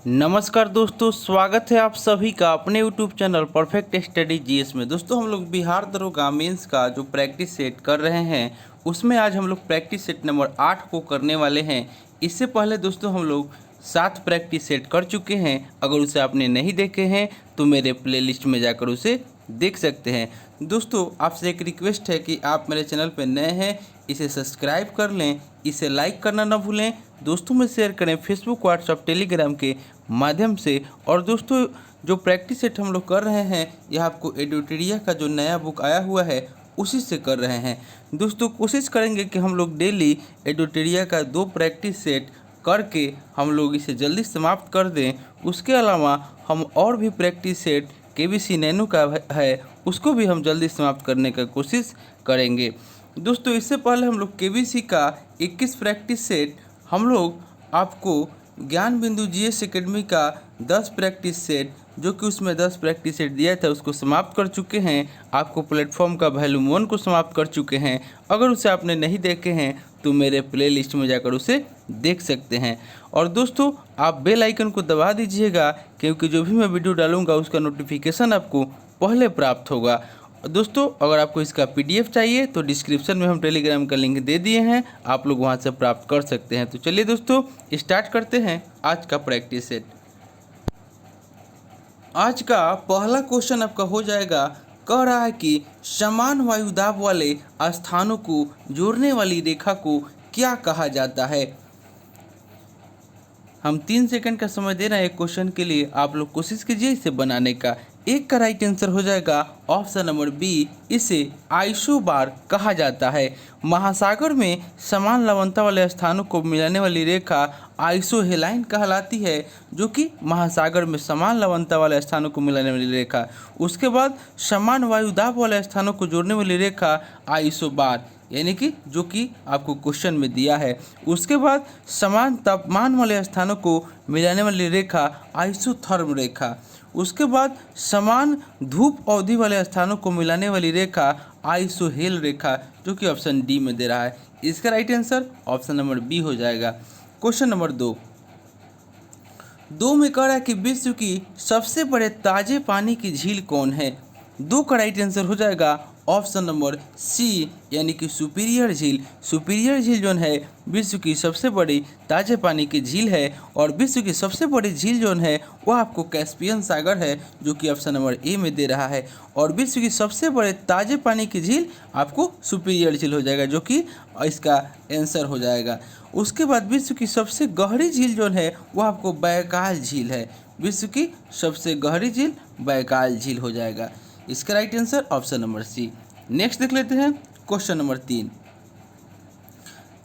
नमस्कार दोस्तों, स्वागत है आप सभी का अपने YouTube channel perfect study GS में। दोस्तों, हम लोग बिहार दरोगा मेंस का जो प्रैक्टिस सेट कर रहे हैं उसमें आज हम लोग प्रैक्टिस सेट नंबर 8 को करने वाले हैं। इससे पहले दोस्तों हम लोग 7 प्रैक्टिस सेट कर चुके हैं। अगर उसे आपने नहीं देखे हैं तो मेरे प्लेलिस्ट में जाकर उसे देख सकते हैं। दोस्तों, आपसे एक रिक्वेस्ट है कि आप मेरे चैनल पर नए हैं, इसे सब्सक्राइब कर लें, इसे लाइक करना ना भूलें, दोस्तों में शेयर करें फेसबुक, व्हाट्सएप, टेलीग्राम के माध्यम से। और दोस्तों, जो प्रैक्टिस सेट हम लोग कर रहे हैं यह आपको एडुटेरिया का जो नया बुक आया हुआ है उसी से कर रहे हैं। दोस्तों, कोशिश करेंगे कि हम लोग डेली एडुटेरिया का 2 प्रैक्टिस सेट करके हम लोग इसे जल्दी समाप्त कर दें। उसके अलावा हम और भी प्रैक्टिस सेट केबीसी नैनो का है उसको भी हम जल्दी समाप्त करने का कोशिश करेंगे। दोस्तों, इससे पहले हम लोग केबीसी का 21 प्रैक्टिस सेट हम लोग आपको ज्ञान बिंदु जीएस एकेडमी का 10 प्रैक्टिस सेट, जो कि उसमें 10 प्रैक्टिस सेट दिया था, उसको समाप्त कर चुके हैं। आपको प्लेटफॉर्म का वॉल्यूम 1 को समाप्त कर चुके हैं। अगर उसे आपने नहीं देखे हैं तो मेरे प्लेलिस्ट में जाकर उसे देख सकते हैं। और दोस्तों, आप बेल आइकन को दबा दीजिएगा, क्योंकि जो भी मैं वीडियो डालूंगा उसका नोटिफिकेशन आपको पहले प्राप्त होगा। दोस्तों, अगर आपको इसका पीडीएफ चाहिए तो डिस्क्रिप्शन में हम टेलीग्राम का लिंक दे दिए हैं, आप लोग वहां से प्राप्त कर सकते हैं। तो चलिए दोस्तों, स्टार्ट करते हैं आज का प्रैक्टिस सेट। आज का पहला क्वेश्चन आपका हो जाएगा, कह रहा है कि समान वायुदाब वाले स्थानों को जोड़ने वाली रेखा को क्या कहा जाता है। हम 3 सेकंड का समय दे रहे हैं एक क्वेश्चन के लिए, आप लोग कोशिश कीजिए इसे बनाने का। एक का राइट आंसर हो जाएगा ऑप्शन नंबर बी, इसे आइसोबार कहा जाता है। महासागर में समान लवणता वाले स्थानों को मिलाने वाली रेखा आइसोहेलाइन कहलाती है, जो कि महासागर में समान लवणता वाले स्थानों को मिलाने वाली रेखा। उसके बाद समान वायुदाब वाले स्थानों को जोड़ने वाली रेखा आइसोबार, यानी कि जो कि आपको क्वेश्चन में दिया है। उसके बाद समान तापमान वाले स्थानों को मिलाने वाली रेखा आइसोथर्म रेखा। उसके बाद समान धूप अवधि वाले स्थानों को मिलाने वाली रेखा आइसोहेल रेखा, जो कि ऑप्शन डी में दे रहा है। इसका right answer option number B हो जाएगा। क्वेश्चन नंबर 2 में कह रहा है कि विश्व की सबसे बड़े ताजे पानी की झील कौन है। 2 का राइट आंसर हो जाएगा ऑप्शन नंबर सी, यानी कि सुपीरियर झील। सुपीरियर झील जो है विश्व की सबसे बड़ी ताजे पानी की झील है। और विश्व की सबसे बड़ी झील जो है वह आपको कैस्पियन सागर है, जो कि ऑप्शन नंबर ए में दे रहा है। और विश्व की सबसे बड़े ताजे पानी की झील आपको सुपीरियर झील हो जाएगा, जो कि इसका आंसर हो जाएगा। उसके बाद विश्व की सबसे गहरी झील जो है वह आपको बैकाल झील है। विश्व की सबसे गहरी झील बैकाल झील हो जाएगा। इसका right answer option number C. Next देख लेते हैं क्वेश्चन नंबर 3।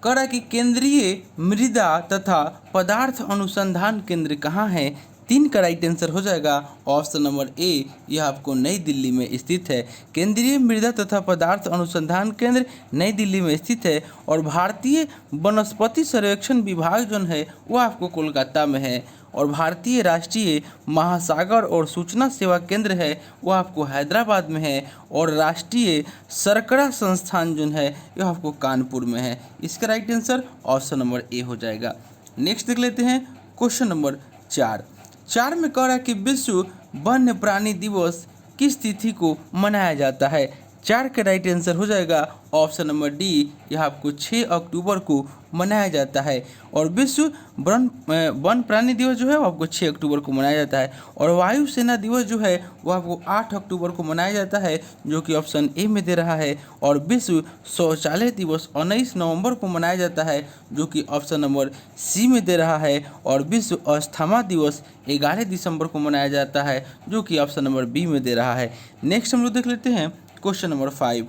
कह रहा है कि केंद्रीय मृदा तथा पदार्थ अनुसंधान केंद्र कहाँ है। 3 का राइट आंसर हो जाएगा ऑप्शन नंबर ए, यह आपको नई दिल्ली में स्थित है। केंद्रीय मृदा तथा पदार्थ अनुसंधान केंद्र नई दिल्ली में स्थित है। और भारतीय वनस्पति सर्वेक्षण विभाग जो है वह आपको कोलकाता में है। और भारतीय राष्ट्रीय महासागर और सूचना सेवा केंद्र है वह आपको हैदराबाद में है। और राष्ट्रीय सरकड़ा संस्थान जो है यह आपको कानपुर में है। इसका राइट आंसर ऑप्शन नंबर ए हो जाएगा। नेक्स्ट देख लेते हैं क्वेश्चन नंबर 4 में कह रहा है कि विश्व वन्य प्राणी दिवस किस तिथि को मनाया जाता है। 4 का राइट आंसर हो जाएगा ऑप्शन नंबर डी, यह आपको 6 अक्टूबर को मनाया जाता है। और विश्व वन प्राणी दिवस जो है वो आपको 6 अक्टूबर को मनाया जाता है। और वायुसेना दिवस जो है वो आपको 8 अक्टूबर को मनाया जाता है, जो कि ऑप्शन ए में दे रहा है। और विश्व शौचालय दिवस 19 नवंबर को मनाया जाता है, जो कि ऑप्शन नंबर सी में दे रहा है। और विश्व अस्थमा दिवस 11 दिसंबर को मनाया जाता है, जो कि ऑप्शन नंबर बी में दे रहा है। नेक्स्ट हम लोग देख लेते हैं क्वेश्चन नंबर 5।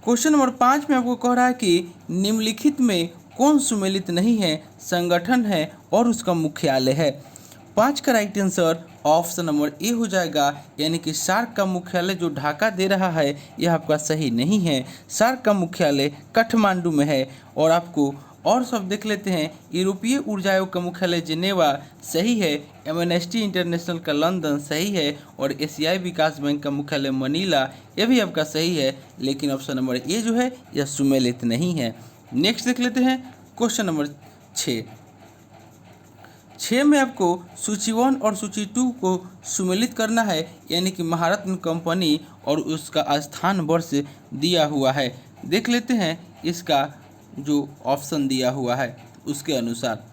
क्वेश्चन नंबर 5 में आपको कह रहा है कि निम्नलिखित में कौन सुमेलित नहीं है, संगठन है और उसका मुख्यालय है। 5 का राइट आंसर ऑप्शन नंबर ए हो जाएगा, यानी कि सार्क का मुख्यालय जो ढाका दे रहा है यह आपका सही नहीं है। सार्क का मुख्यालय काठमांडू में है। और आपको और सब देख लेते हैं। यूरोपीय ऊर्जा आयोग का मुख्यालय जिनेवा सही है। एमनेस्टी इंटरनेशनल का लंदन सही है। और एशियाई विकास बैंक का मुख्यालय मनीला, यह भी आपका सही है। लेकिन ऑप्शन नंबर ए जो है यह सुमेलित नहीं है। नेक्स्ट देख लेते हैं क्वेश्चन नंबर 6। 6 में आपको सूची 1 और सूची 2 को सम्मिलित करना है, यानी कि महारत्न कंपनी और उसका स्थान वर्ष दिया हुआ है। देख लेते हैं इसका जो ऑप्शन दिया हुआ है उसके अनुसार।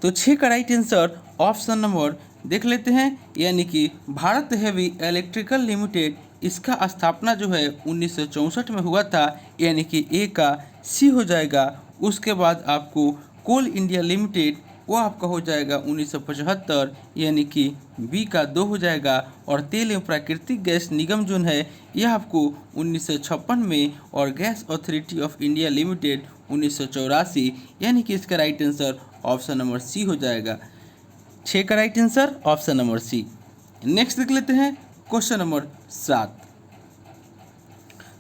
तो 6 का राइट आंसर ऑप्शन नंबर देख लेते हैं, यानी कि भारत हेवी इलेक्ट्रिकल लिमिटेड, इसका स्थापना जो है 1964 में हुआ था, यानी कि ए का सी हो जाएगा। उसके बाद आपको कोल इंडिया लिमिटेड, वो आपका हो जाएगा 1975, यानी कि बी का 2 हो जाएगा। और तेल एवं प्राकृतिक गैस निगम जो है यह आपको 1956 में, और gas authority of India limited 1984, यानी कि इसका right answer option number C हो जाएगा। 6 का right answer option number C. Next देख लेते हैं क्वेश्चन नंबर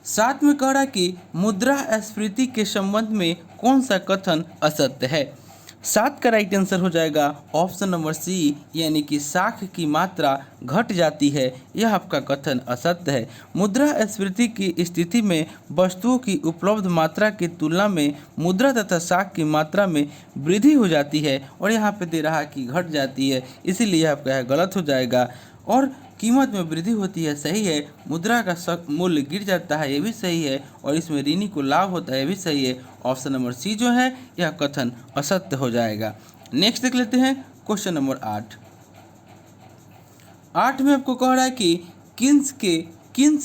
7 में कह रहा है कि मुद्रास्फीति के संबंध में कौन सा कथन असत्य है। 7 का राइट आंसर हो जाएगा ऑप्शन नंबर सी, यानी कि साख की मात्रा घट जाती है, यह आपका कथन असत्य है। मुद्रास्फीति की स्थिति में वस्तुओं की उपलब्ध मात्रा की तुलना में मुद्रा तथा साख की मात्रा में वृद्धि हो जाती है, और यहाँ पे दे रहा है कि घट जाती है, इसीलिए आपका गलत हो जाएगा। और कीमत में वृद्धि होती है, सही है। मुद्रा का मूल्य गिर जाता है, ये भी सही है। और इसमें ऋणी को लाभ होता है, ये भी सही है। ऑप्शन नंबर सी जो है यह कथन असत्य हो जाएगा। नेक्स्ट देख लेते हैं क्वेश्चन नंबर 8 में आपको कह रहा है कि किन्स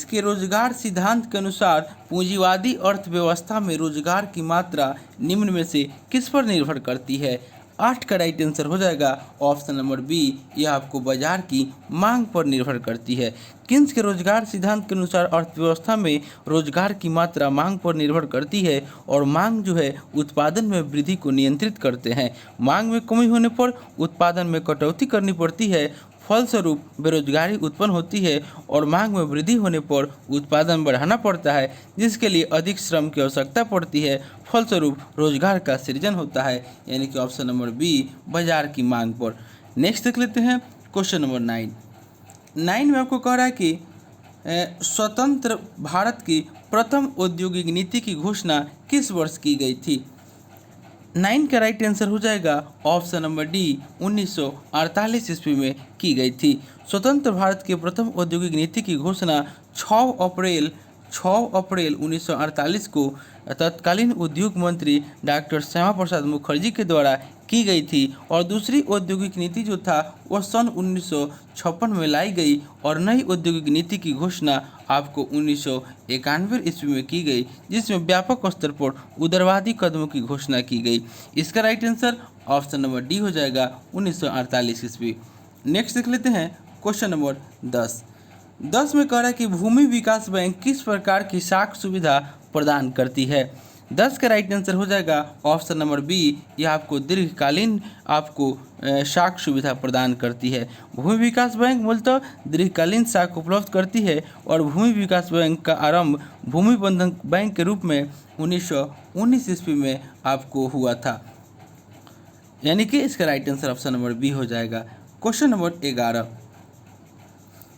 के रोजगार सिद्धांत के अनुसार पूंजीवादी अर्थव्यवस्था में रोजगार की मात्रा निम्न में से किस पर निर्भर करती है। 8 का राइट आंसर हो जाएगा ऑप्शन नंबर बी, यह आपको बाजार की मांग पर निर्भर करती है। किन्स के रोजगार सिद्धांत के अनुसार अर्थव्यवस्था में रोजगार की मात्रा मांग पर निर्भर करती है, और मांग जो है उत्पादन में वृद्धि को नियंत्रित करते हैं। मांग में कमी होने पर उत्पादन में कटौती करनी पड़ती है, फलस्वरूप बेरोजगारी उत्पन्न होती है, और मांग में वृद्धि होने पर उत्पादन बढ़ाना पड़ता है, जिसके लिए अधिक श्रम की आवश्यकता पड़ती है, फलस्वरूप रोजगार का सृजन होता है, यानी कि ऑप्शन नंबर बी बाजार की मांग पर। नेक्स्ट देख लेते हैं क्वेश्चन नंबर 9 में आपको कह रहा है कि स्वतंत्र भारत की प्रथम औद्योगिक नीति की घोषणा किस वर्ष की गई थी। 9 का राइट आंसर हो जाएगा ऑप्शन नंबर डी, 1948 ईस्वी में की गई थी। स्वतंत्र भारत की प्रथम औद्योगिक नीति की घोषणा 6 अप्रैल 1948 को तत्कालीन उद्योग मंत्री डॉक्टर श्यामा प्रसाद मुखर्जी के द्वारा की गई थी। और दूसरी औद्योगिक नीति जो था वह सन 1956 में लाई गई, और नई औद्योगिक नीति की घोषणा आपको 1991 ईस्वी में की गई, जिसमें व्यापक स्तर पर उदारवादी कदमों की घोषणा की गई। इसका right answer option number D हो जाएगा 1948 ईस्वी। नेक्स्ट देख लेते हैं क्वेश्चन नंबर 10 में कह रहा है कि भूमि विकास बैंक किस प्रकार की साख सुविधा प्रदान करती है। 10 का राइट आंसर हो जाएगा ऑप्शन नंबर बी, यह आपको दीर्घकालीन आपको साख सुविधा प्रदान करती है। भूमि विकास बैंक मूलतः दीर्घकालीन साख उपलब्ध करती है, और भूमि विकास बैंक का आरंभ भूमि बंधन बैंक के रूप में 1919 ईस्वी में आपको हुआ था, यानी कि इसका right answer option number B हो जाएगा। क्वेश्चन नंबर 11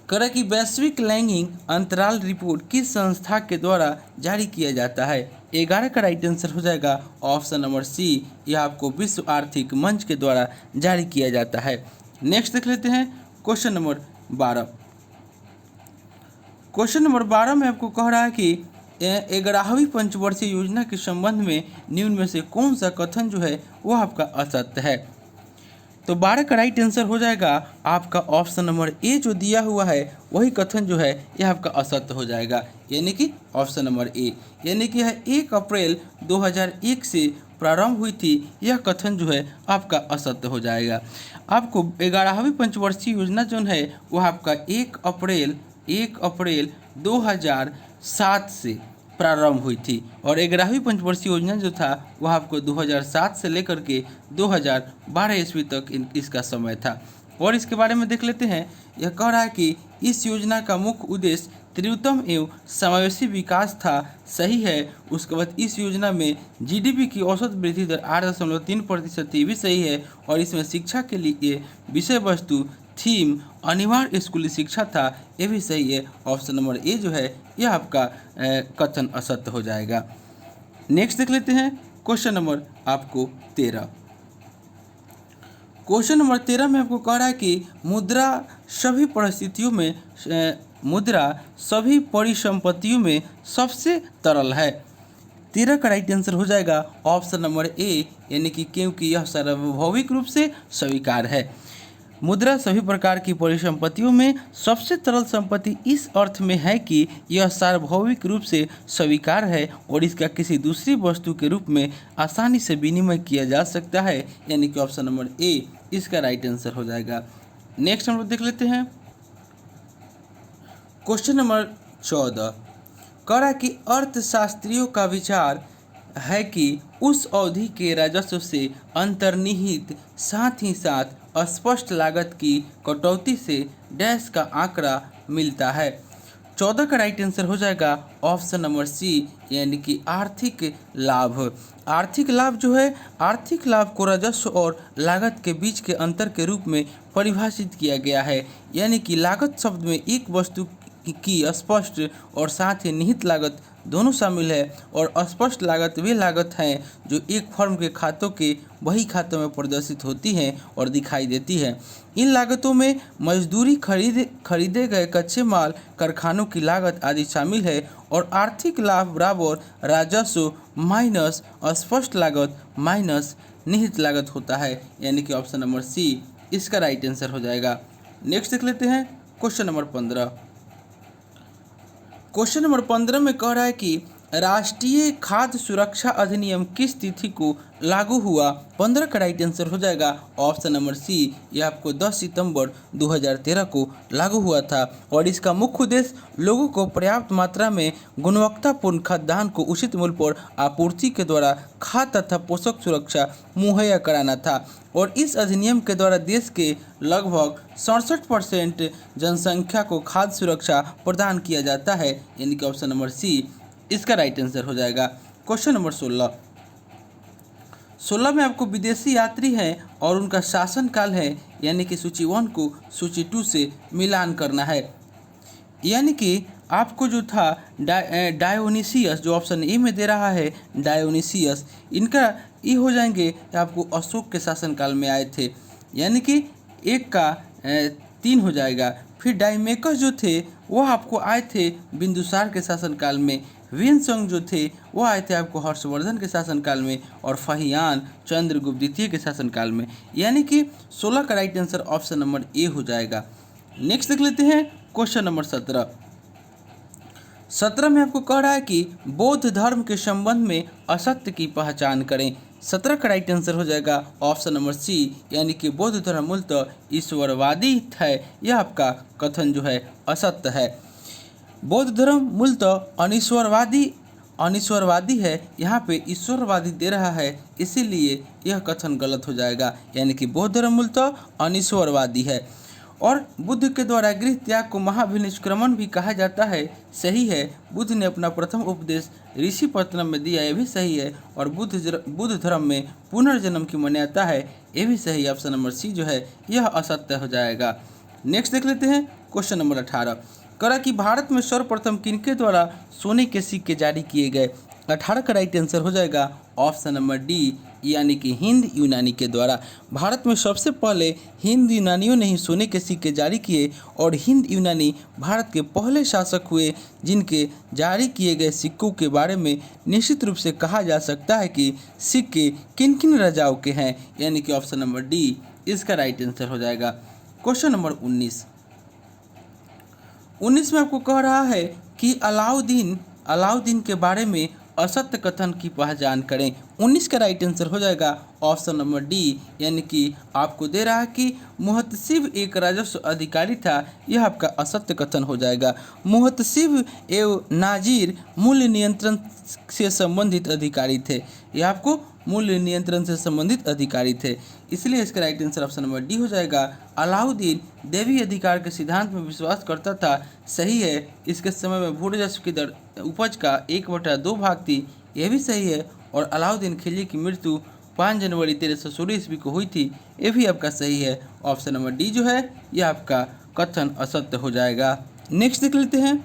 करें कि वैश्विक लैंगिंग अंतराल रिपोर्ट किस संस्था के द्वारा जारी किया जाता है। 11 का राइट आंसर हो जाएगा ऑप्शन नंबर सी, यह आपको विश्व आर्थिक मंच के द्वारा जारी किया जाता है। नेक्स्ट देख लेते हैं क्वेश्चन नंबर 12। क्वेश्चन नंबर 12 में आपको कह रहा है कि 11वीं पंचवर्षीय योजना के संबंध में निम्न में से कौन सा कथन जो है वह आपका असत्य है। तो 12 का राइट आंसर हो जाएगा आपका ऑप्शन नंबर ए, जो दिया हुआ है वही कथन जो है यह आपका असत्य हो जाएगा, यानी कि ऑप्शन नंबर ए, यानी कि यह 1 अप्रैल 2001 से प्रारंभ हुई थी, यह कथन जो है आपका असत्य हो जाएगा। आपको 11वीं पंचवर्षीय योजना जो है वह आपका 1 अप्रैल 2007 से प्रारंभ हुई थी, और 11वीं पंचवर्षीय योजना जो था वह आपको 2007 से लेकर के 2012 ईस्वी तक इसका समय था। और इसके बारे में देख लेते हैं। यह कह रहा है कि इस योजना का मुख्य उद्देश्य तीव्रतम एवं समावेशी विकास था, सही है। उसके बाद इस योजना में जीडीपी की औसत वृद्धि दर 8.3% थी, भी सही है। और इसमें शिक्षा के लिए विषय वस्तु थीम अनिवार्य स्कूली शिक्षा था, ये भी सही है। ऑप्शन नंबर ए जो है यह आपका कथन असत्य हो जाएगा। नेक्स्ट देख लेते हैं क्वेश्चन नंबर आपको 13। क्वेश्चन नंबर 13 में आपको कह रहा है कि सभी परिस्थितियों में मुद्रा सभी परिसंपत्तियों में सबसे तरल है। 13 का राइट आंसर हो जाएगा ऑप्शन नंबर ए, यानी कि क्योंकि यह सार्वभौमिक रूप से स्वीकार है। मुद्रा सभी प्रकार की परिसंपत्तियों में सबसे तरल संपत्ति इस अर्थ में है कि यह सार्वभौमिक रूप से स्वीकार है और इसका किसी दूसरी वस्तु के रूप में आसानी से विनिमय किया जा सकता है, यानी कि ऑप्शन नंबर ए इसका राइट आंसर हो जाएगा। नेक्स्ट हम लोग देख लेते हैं क्वेश्चन नंबर 14। कह रहा है कि अर्थशास्त्रियों का विचार है कि उस अवधि के राजस्व से अंतर्निहित साथ ही साथ स्पष्ट लागत की कटौती से डैश का आंकड़ा मिलता है। 14 का राइट आंसर हो जाएगा ऑप्शन नंबर सी, यानी कि आर्थिक लाभ। आर्थिक लाभ जो है, आर्थिक लाभ को राजस्व और लागत के बीच के अंतर के रूप में परिभाषित किया गया है, यानी कि लागत शब्द में एक वस्तु की स्पष्ट और साथ ही निहित लागत दोनों शामिल है, और अस्पष्ट लागत वे लागत हैं जो एक फर्म के खातों के वही खातों में प्रदर्शित होती हैं और दिखाई देती है। इन लागतों में मजदूरी, खरीदे गए कच्चे माल, कारखानों की लागत आदि शामिल है, और आर्थिक लाभ बराबर राजस्व माइनस अस्पष्ट लागत माइनस निहित लागत होता है, यानी कि ऑप्शन नंबर सी इसका राइट आंसर हो जाएगा। नेक्स्ट देख लेते हैं क्वेश्चन नंबर 15। क्वेश्चन नंबर 15 में कह रहा है कि राष्ट्रीय खाद्य सुरक्षा अधिनियम किस तिथि को लागू हुआ। 15 का राइट आंसर हो जाएगा ऑप्शन नंबर सी, यह आपको 10 सितंबर 2013 को लागू हुआ था, और इसका मुख्य उद्देश्य लोगों को पर्याप्त मात्रा में गुणवत्तापूर्ण खाद्यान्न को उचित मूल्य पर आपूर्ति के द्वारा खाद्य तथा पोषक सुरक्षा मुहैया कराना था। और इस अधिनियम के द्वारा देश के लगभग 67% जनसंख्या को खाद्य सुरक्षा प्रदान किया जाता है, यानी कि ऑप्शन नंबर सी इसका राइट आंसर हो जाएगा। क्वेश्चन नंबर 16 में आपको विदेशी यात्री हैं और उनका शासनकाल है, यानी कि सूची 1 को सूची 2 से मिलान करना है। यानी कि आपको जो था डायोनिसियस, जो ऑप्शन ए में दे रहा है डायोनिसियस, इनका ये हो जाएंगे आपको अशोक के शासनकाल में आए थे, यानी कि एक का 3 हो जाएगा। फिर डाइमेकस जो थे वह आपको आए थे बिंदुसार के शासनकाल में। वेनसंग जो थे वो आए थे आपको हर्षवर्धन के शासनकाल में, और फाहियान चंद्रगुप्त द्वितीय के शासनकाल में, यानी कि 16 का राइट आंसर ऑप्शन नंबर ए हो जाएगा। नेक्स्ट देख लेते हैं क्वेश्चन नंबर 17 में आपको कह रहा है कि बौद्ध धर्म के संबंध में असत्य की पहचान करें। 17 का राइट आंसर हो जाएगा ऑप्शन नंबर सी, यानी कि बौद्ध धर्म मूलतः ईश्वरवादी है, यह आपका कथन जो है असत्य है। बौद्ध धर्म मूलतः अनिश्वरवादी है, यहाँ पे ईश्वरवादी दे रहा है, इसीलिए यह कथन गलत हो जाएगा, यानी कि बौद्ध धर्म मूलतः अनिश्वरवादी है। और बुद्ध के द्वारा गृह त्याग को महाभिनिष्क्रमण भी कहा जाता है, सही है। बुद्ध ने अपना प्रथम उपदेश ऋषिपत्रम में दिया, यह भी सही है। और बुद्ध धर्म में पुनर्जन्म की मान्यता है, यह भी सही। ऑप्शन नंबर सी जो है यह असत्य हो जाएगा। नेक्स्ट देख लेते हैं क्वेश्चन नंबर 18। करा कि भारत में सर्वप्रथम किनके द्वारा सोने के सिक्के जारी किए गए। 18 का राइट आंसर हो जाएगा ऑप्शन नंबर डी, यानी कि हिंद यूनानी के द्वारा। भारत में सबसे पहले हिंद यूनानियों ने ही सोने के सिक्के जारी किए, और हिंद यूनानी भारत के पहले शासक हुए जिनके जारी किए गए सिक्कों के बारे में निश्चित रूप से कहा जा सकता है कि सिक्के किन किन राजाओं के हैं, यानी कि ऑप्शन नंबर डी इसका राइट आंसर हो जाएगा। क्वेश्चन नंबर 19 में आपको कह रहा है कि अलाउद्दीन के बारे में असत्य कथन की पहचान करें। 19 का राइट आंसर हो जाएगा ऑप्शन नंबर डी, यानी कि आपको दे रहा है कि मुहतसिब एक राजस्व अधिकारी था, यह आपका असत्य कथन हो जाएगा। मुहतसिब एवं नाजिर मूल्य नियंत्रण से संबंधित अधिकारी थे, यह आपको मूल्य नियंत्रण से संबंधित अधिकारी थे, इसलिए इसका right answer option number D हो जाएगा। अलाउद्दीन देवी अधिकार के सिद्धांत में विश्वास करता था, सही है। इसके समय में भू राजस्व की दर उपज का 1/2 भाग थी, यह भी सही है। और अलाउद्दीन खिलजी की मृत्यु 5 जनवरी 1316 ईस्वी को हुई थी, ये भी आपका सही है। ऑप्शन नंबर डी जो है यह आपका कथन असत्य हो जाएगा। नेक्स्ट देख लेते हैं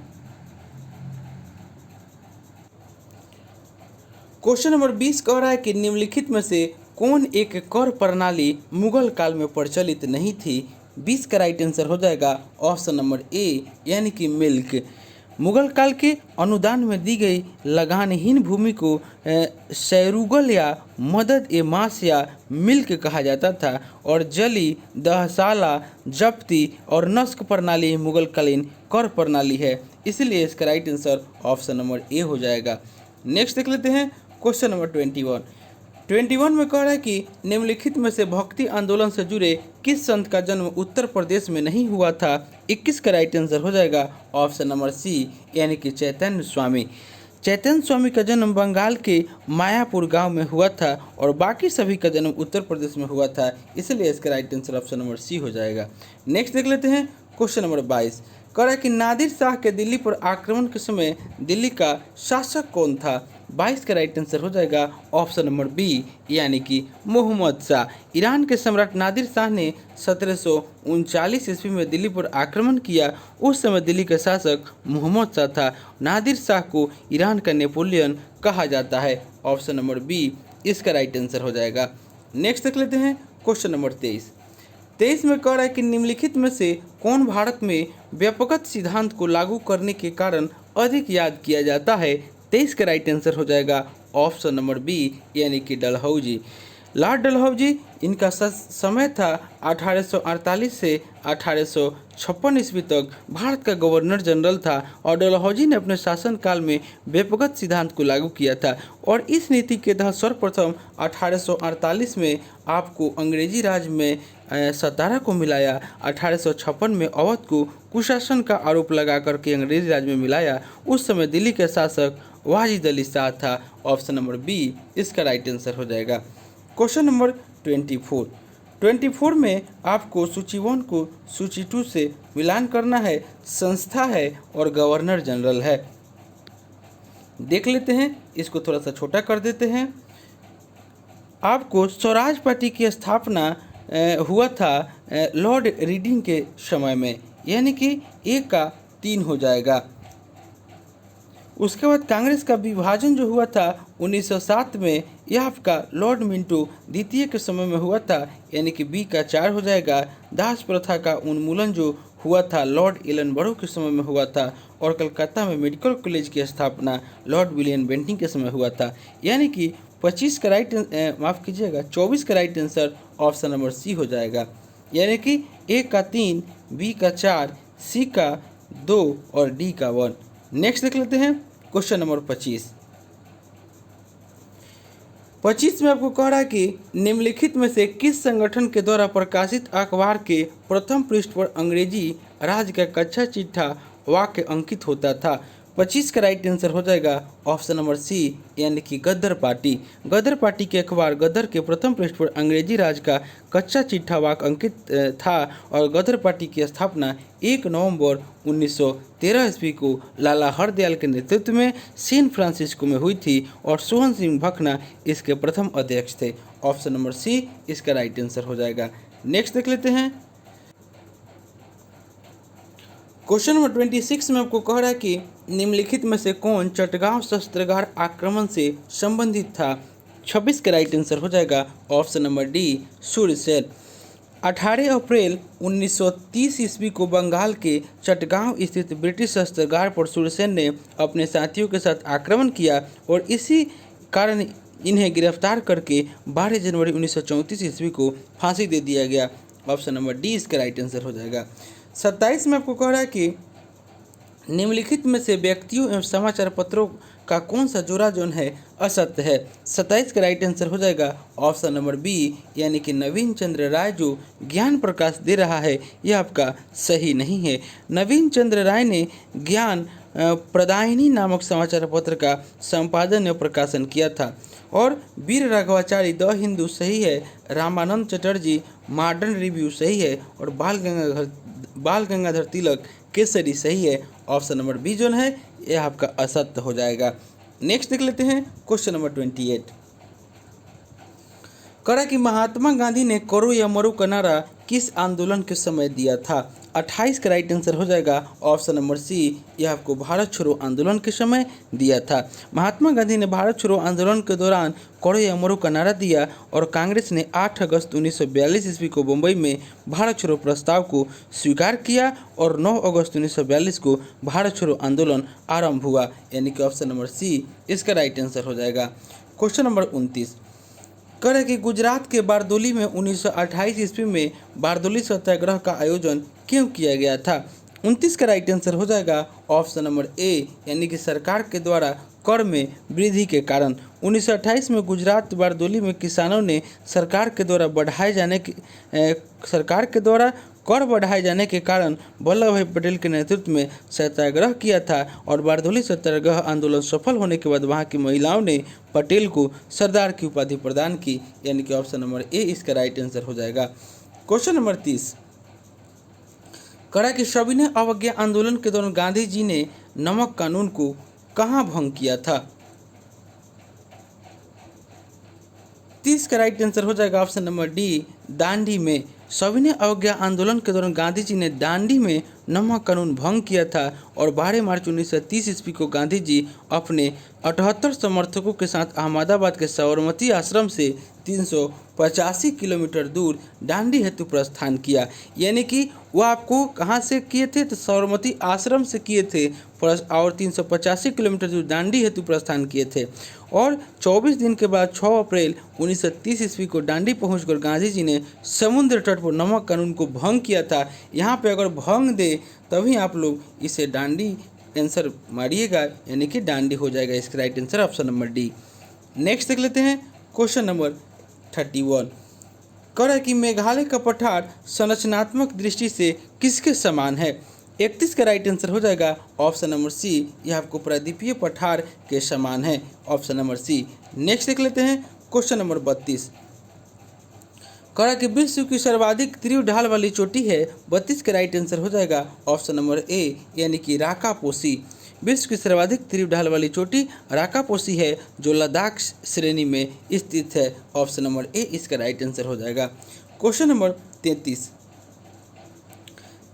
क्वेश्चन नंबर 20 कह रहा है कि निम्नलिखित में से कौन एक कर प्रणाली मुगल काल में प्रचलित नहीं थी? 20 का राइट आंसर हो जाएगा ऑप्शन नंबर ए यानी कि मिल्क। मुगल काल के अनुदान में दी गई लगानहीन भूमि को सैरुगल या मदद ए मास या मिल्क कहा जाता था और जली, दहसाला, जब्ती और नस्क प्रणाली मुगलकालीन कर प्रणाली है, इसलिए इसका राइट आंसर ऑप्शन नंबर ए हो जाएगा। नेक्स्ट देख लेते हैं क्वेश्चन नंबर 21 में कह रहा है कि निम्नलिखित में से भक्ति आंदोलन से जुड़े किस संत का जन्म उत्तर प्रदेश में नहीं हुआ था? 21 का राइट आंसर हो जाएगा ऑप्शन नंबर सी यानी कि चैतन्य स्वामी। चैतन्य स्वामी का जन्म बंगाल के मायापुर गांव में हुआ था और बाकी सभी का जन्म उत्तर प्रदेश में हुआ था, इसलिए इसका right answer option number C हो जाएगा। नेक्स्ट देख लेते हैं क्वेश्चन नंबर 22 कह रहा है कि नादिर शाह के दिल्ली पर आक्रमण के समय दिल्ली का शासक कौन था? 22 का राइट आंसर हो जाएगा ऑप्शन नंबर बी यानी कि मोहम्मद शाह। ईरान के सम्राट नादिर शाह ने 1739 ईस्वी में दिल्ली पर आक्रमण किया। उस समय दिल्ली का शासक मोहम्मद शाह था। नादिर शाह को ईरान का नेपोलियन कहा जाता है, ऑप्शन नंबर बी इसका राइट आंसर हो जाएगा। नेक्स्ट देख लेते हैं क्वेश्चन नंबर 23 में कह रहा है कि निम्नलिखित में से कौन भारत में व्यापकत सिद्धांत को लागू करने के कारण अधिक याद किया जाता है? 23 का राइट आंसर हो जाएगा ऑप्शन नंबर बी यानी कि डलहौजी। लॉर्ड डलहौजी इनका समय था 1848 से 1856 ईस्वी तक भारत का गवर्नर जनरल था और डलहौजी ने अपने शासनकाल में व्यापकत सिद्धांत को लागू किया था और इस नीति के तहत सर्वप्रथम 1848 में आपको अंग्रेजी राज में सतारा को मिलाया, 1856 में अवध को कुशासन का आरोप लगा करके अंग्रेजी राज में मिलाया। उस समय दिल्ली के शासक वाजिद अली शाह था, ऑप्शन नंबर बी इसका राइट आंसर हो जाएगा। क्वेश्चन नंबर 24 में आपको सूची 1 को सूची 2 से मिलान करना है। संस्था है और गवर्नर जनरल है। देख लेते हैं, इसको थोड़ा सा छोटा कर देते हैं। आपको स्वराज पार्टी की स्थापना हुआ था लॉर्ड रीडिंग के समय में, यानी कि 1 का 3 हो जाएगा। उसके बाद कांग्रेस का विभाजन जो हुआ था 1907 में, यह आपका लॉर्ड मिंटो द्वितीय के समय में हुआ था, यानी कि बी का 4 हो जाएगा। दास प्रथा का उन्मूलन जो हुआ था लॉर्ड एलनबरो के समय में हुआ था और कलकत्ता में मेडिकल कॉलेज की स्थापना लॉर्ड विलियम बेंटिंग के समय हुआ था, यानी कि 25 का राइट 24 का right answer option number C हो जाएगा, यानी कि ए का 3, बी का 4, सी का 2 और डी का 1। नेक्स्ट देख लेते हैं क्वेश्चन नंबर 25 में आपको कह रहा है कि निम्नलिखित में से किस संगठन के द्वारा प्रकाशित अखबार के प्रथम पृष्ठ पर अंग्रेजी राज का कच्चा चिट्ठा वाक्य अंकित होता था? 25 का राइट आंसर हो जाएगा ऑप्शन नंबर सी, यानी कि गदर पार्टी। गदर पार्टी के अखबार गदर के प्रथम पृष्ठ पर अंग्रेजी राज का कच्चा चिट्ठा वाक्य अंकित था और गदर पार्टी की स्थापना 1 नवंबर 1913 ईस्वी को लाला हरदयाल के नेतृत्व में सैन फ्रांसिस्को में हुई थी और सोहन सिंह भखना इसके प्रथम अध्यक्ष थे। ऑप्शन नंबर सी इसका राइट आंसर हो जाएगा। नेक्स्ट देख लेते हैं क्वेश्चन नंबर 26 में आपको कह रहा है कि निम्नलिखित में से कौन चटगांव शस्त्रागार आक्रमण से संबंधित था? 26 का राइट आंसर हो जाएगा ऑप्शन नंबर डी सूर्यसेन। 18 अप्रैल 1930 ईस्वी को बंगाल के चटगांव स्थित ब्रिटिश शस्त्रागार पर सूर्यसेन ने अपने साथियों के साथ आक्रमण किया और इसी कारण इन्हें गिरफ्तार करके 12 जनवरी 1934 ईस्वी को फांसी दे दिया गया। ऑप्शन नंबर डी इसका राइट आंसर हो जाएगा। 27 में आपको कह रहा है कि निम्नलिखित में से व्यक्तियों एवं समाचार पत्रों का कौन सा जोड़ा जोन है असत्य है? 27 का राइट आंसर हो जाएगा ऑप्शन नंबर बी, यानी कि नवीन चंद्र राय जो ज्ञान प्रकाश दे रहा है यह आपका सही नहीं है। नवीन चंद्र राय ने ज्ञान प्रदायिनी नामक समाचार पत्र का संपादन एवं प्रकाशन किया था और वीर राघवाचारी द हिंदू सही है, रामानंद चटर्जी मॉडर्न रिव्यू सही है और बाल गंगाधर तिलक केसरी सही है। ऑप्शन नंबर बी जो है यह आपका असत्य हो जाएगा। नेक्स्ट देख लेते हैं क्वेश्चन नंबर 28। करा कि महात्मा गांधी ने करो या मरो का नारा किस आंदोलन के समय दिया था? 1928 का राइट आंसर हो जाएगा ऑप्शन नंबर सी। यह आपको भारत छोड़ो आंदोलन के समय दिया था। महात्मा गांधी ने भारत छोड़ो आंदोलन के दौरान करो या मरो का नारा दिया और कांग्रेस ने 8 अगस्त 1942 ईस्वी को मुंबई में भारत छोड़ो प्रस्ताव को स्वीकार किया और 9 अगस्त 1942 को भारत छोड़ो आंदोलन आरंभ हुआ, यानी कि ऑप्शन नंबर सी इसका राइट आंसर हो जाएगा। क्वेश्चन नंबर 29 कह रहे कि गुजरात के बारदोली में 1928 ईस्वी में बारदोली सत्याग्रह का आयोजन क्यों किया गया था। 29 का राइट आंसर हो जाएगा ऑप्शन नंबर ए, यानी कि सरकार के द्वारा कर में वृद्धि के कारण। 1928 में गुजरात बारदोली में किसानों ने सरकार के द्वारा कर बढ़ाए जाने के कारण वल्लभ भाई पटेल के नेतृत्व में सत्याग्रह किया था और बारदोली सत्याग्रह आंदोलन सफल होने के बाद वहां की महिलाओं ने पटेल को सरदार की उपाधि प्रदान की, यानी कि ऑप्शन नंबर ए इसका राइट आंसर हो जाएगा। क्वेश्चन नंबर 30 कहा कि सविनय अवज्ञा आंदोलन के दौरान गांधी जी ने नमक कानून को कहाँ भंग किया था। 30 का राइट आंसर हो जाएगा ऑप्शन नंबर डी, दांडी में। सविनय अवज्ञा आंदोलन के दौरान गांधी जी ने दांडी में नमक कानून भंग किया था और 12 मार्च 1930 ईस्वी को गांधी जी अपने 78 समर्थकों के साथ अहमदाबाद के साबरमती आश्रम से 385 किलोमीटर दूर दांडी हेतु प्रस्थान किया, यानी कि वो आपको कहाँ से किए थे, तो साबरमती आश्रम से किए थे और 385 किलोमीटर दूर दांडी हेतु प्रस्थान किए थे। और 24 दिन के बाद 6 अप्रैल 1930 ईस्वी को दांडी पहुंचकर गांधी जी ने समुद्र तट पर नमक कानून को भंग किया था। यहाँ पे अगर भंग दे तभी आप लोग इसे दांडी आंसर मारिएगा, यानी कि दांडी हो जाएगा इसका right answer option number D. Next देख लेते हैं क्वेश्चन नंबर 31 कह रहा है कि मेघालय का पठार संरचनात्मक दृष्टि से किसके समान है। 31 का राइट आंसर हो जाएगा ऑप्शन नंबर सी, यह आपको प्रायद्वीपीय पठार के समान है, ऑप्शन नंबर सी। नेक्स्ट देख लेते हैं क्वेश्चन नंबर 32 कह रहा है कि विश्व की सर्वाधिक तीव्र ढाल वाली चोटी है। 32 का राइट आंसर हो जाएगा ऑप्शन नंबर ए, यानी कि राकापोसी। विश्व की सर्वाधिक तीव्र ढाल वाली चोटी राकापोसी है जो लद्दाख श्रेणी में स्थित है, ऑप्शन नंबर ए इसका राइट आंसर हो जाएगा। क्वेश्चन नंबर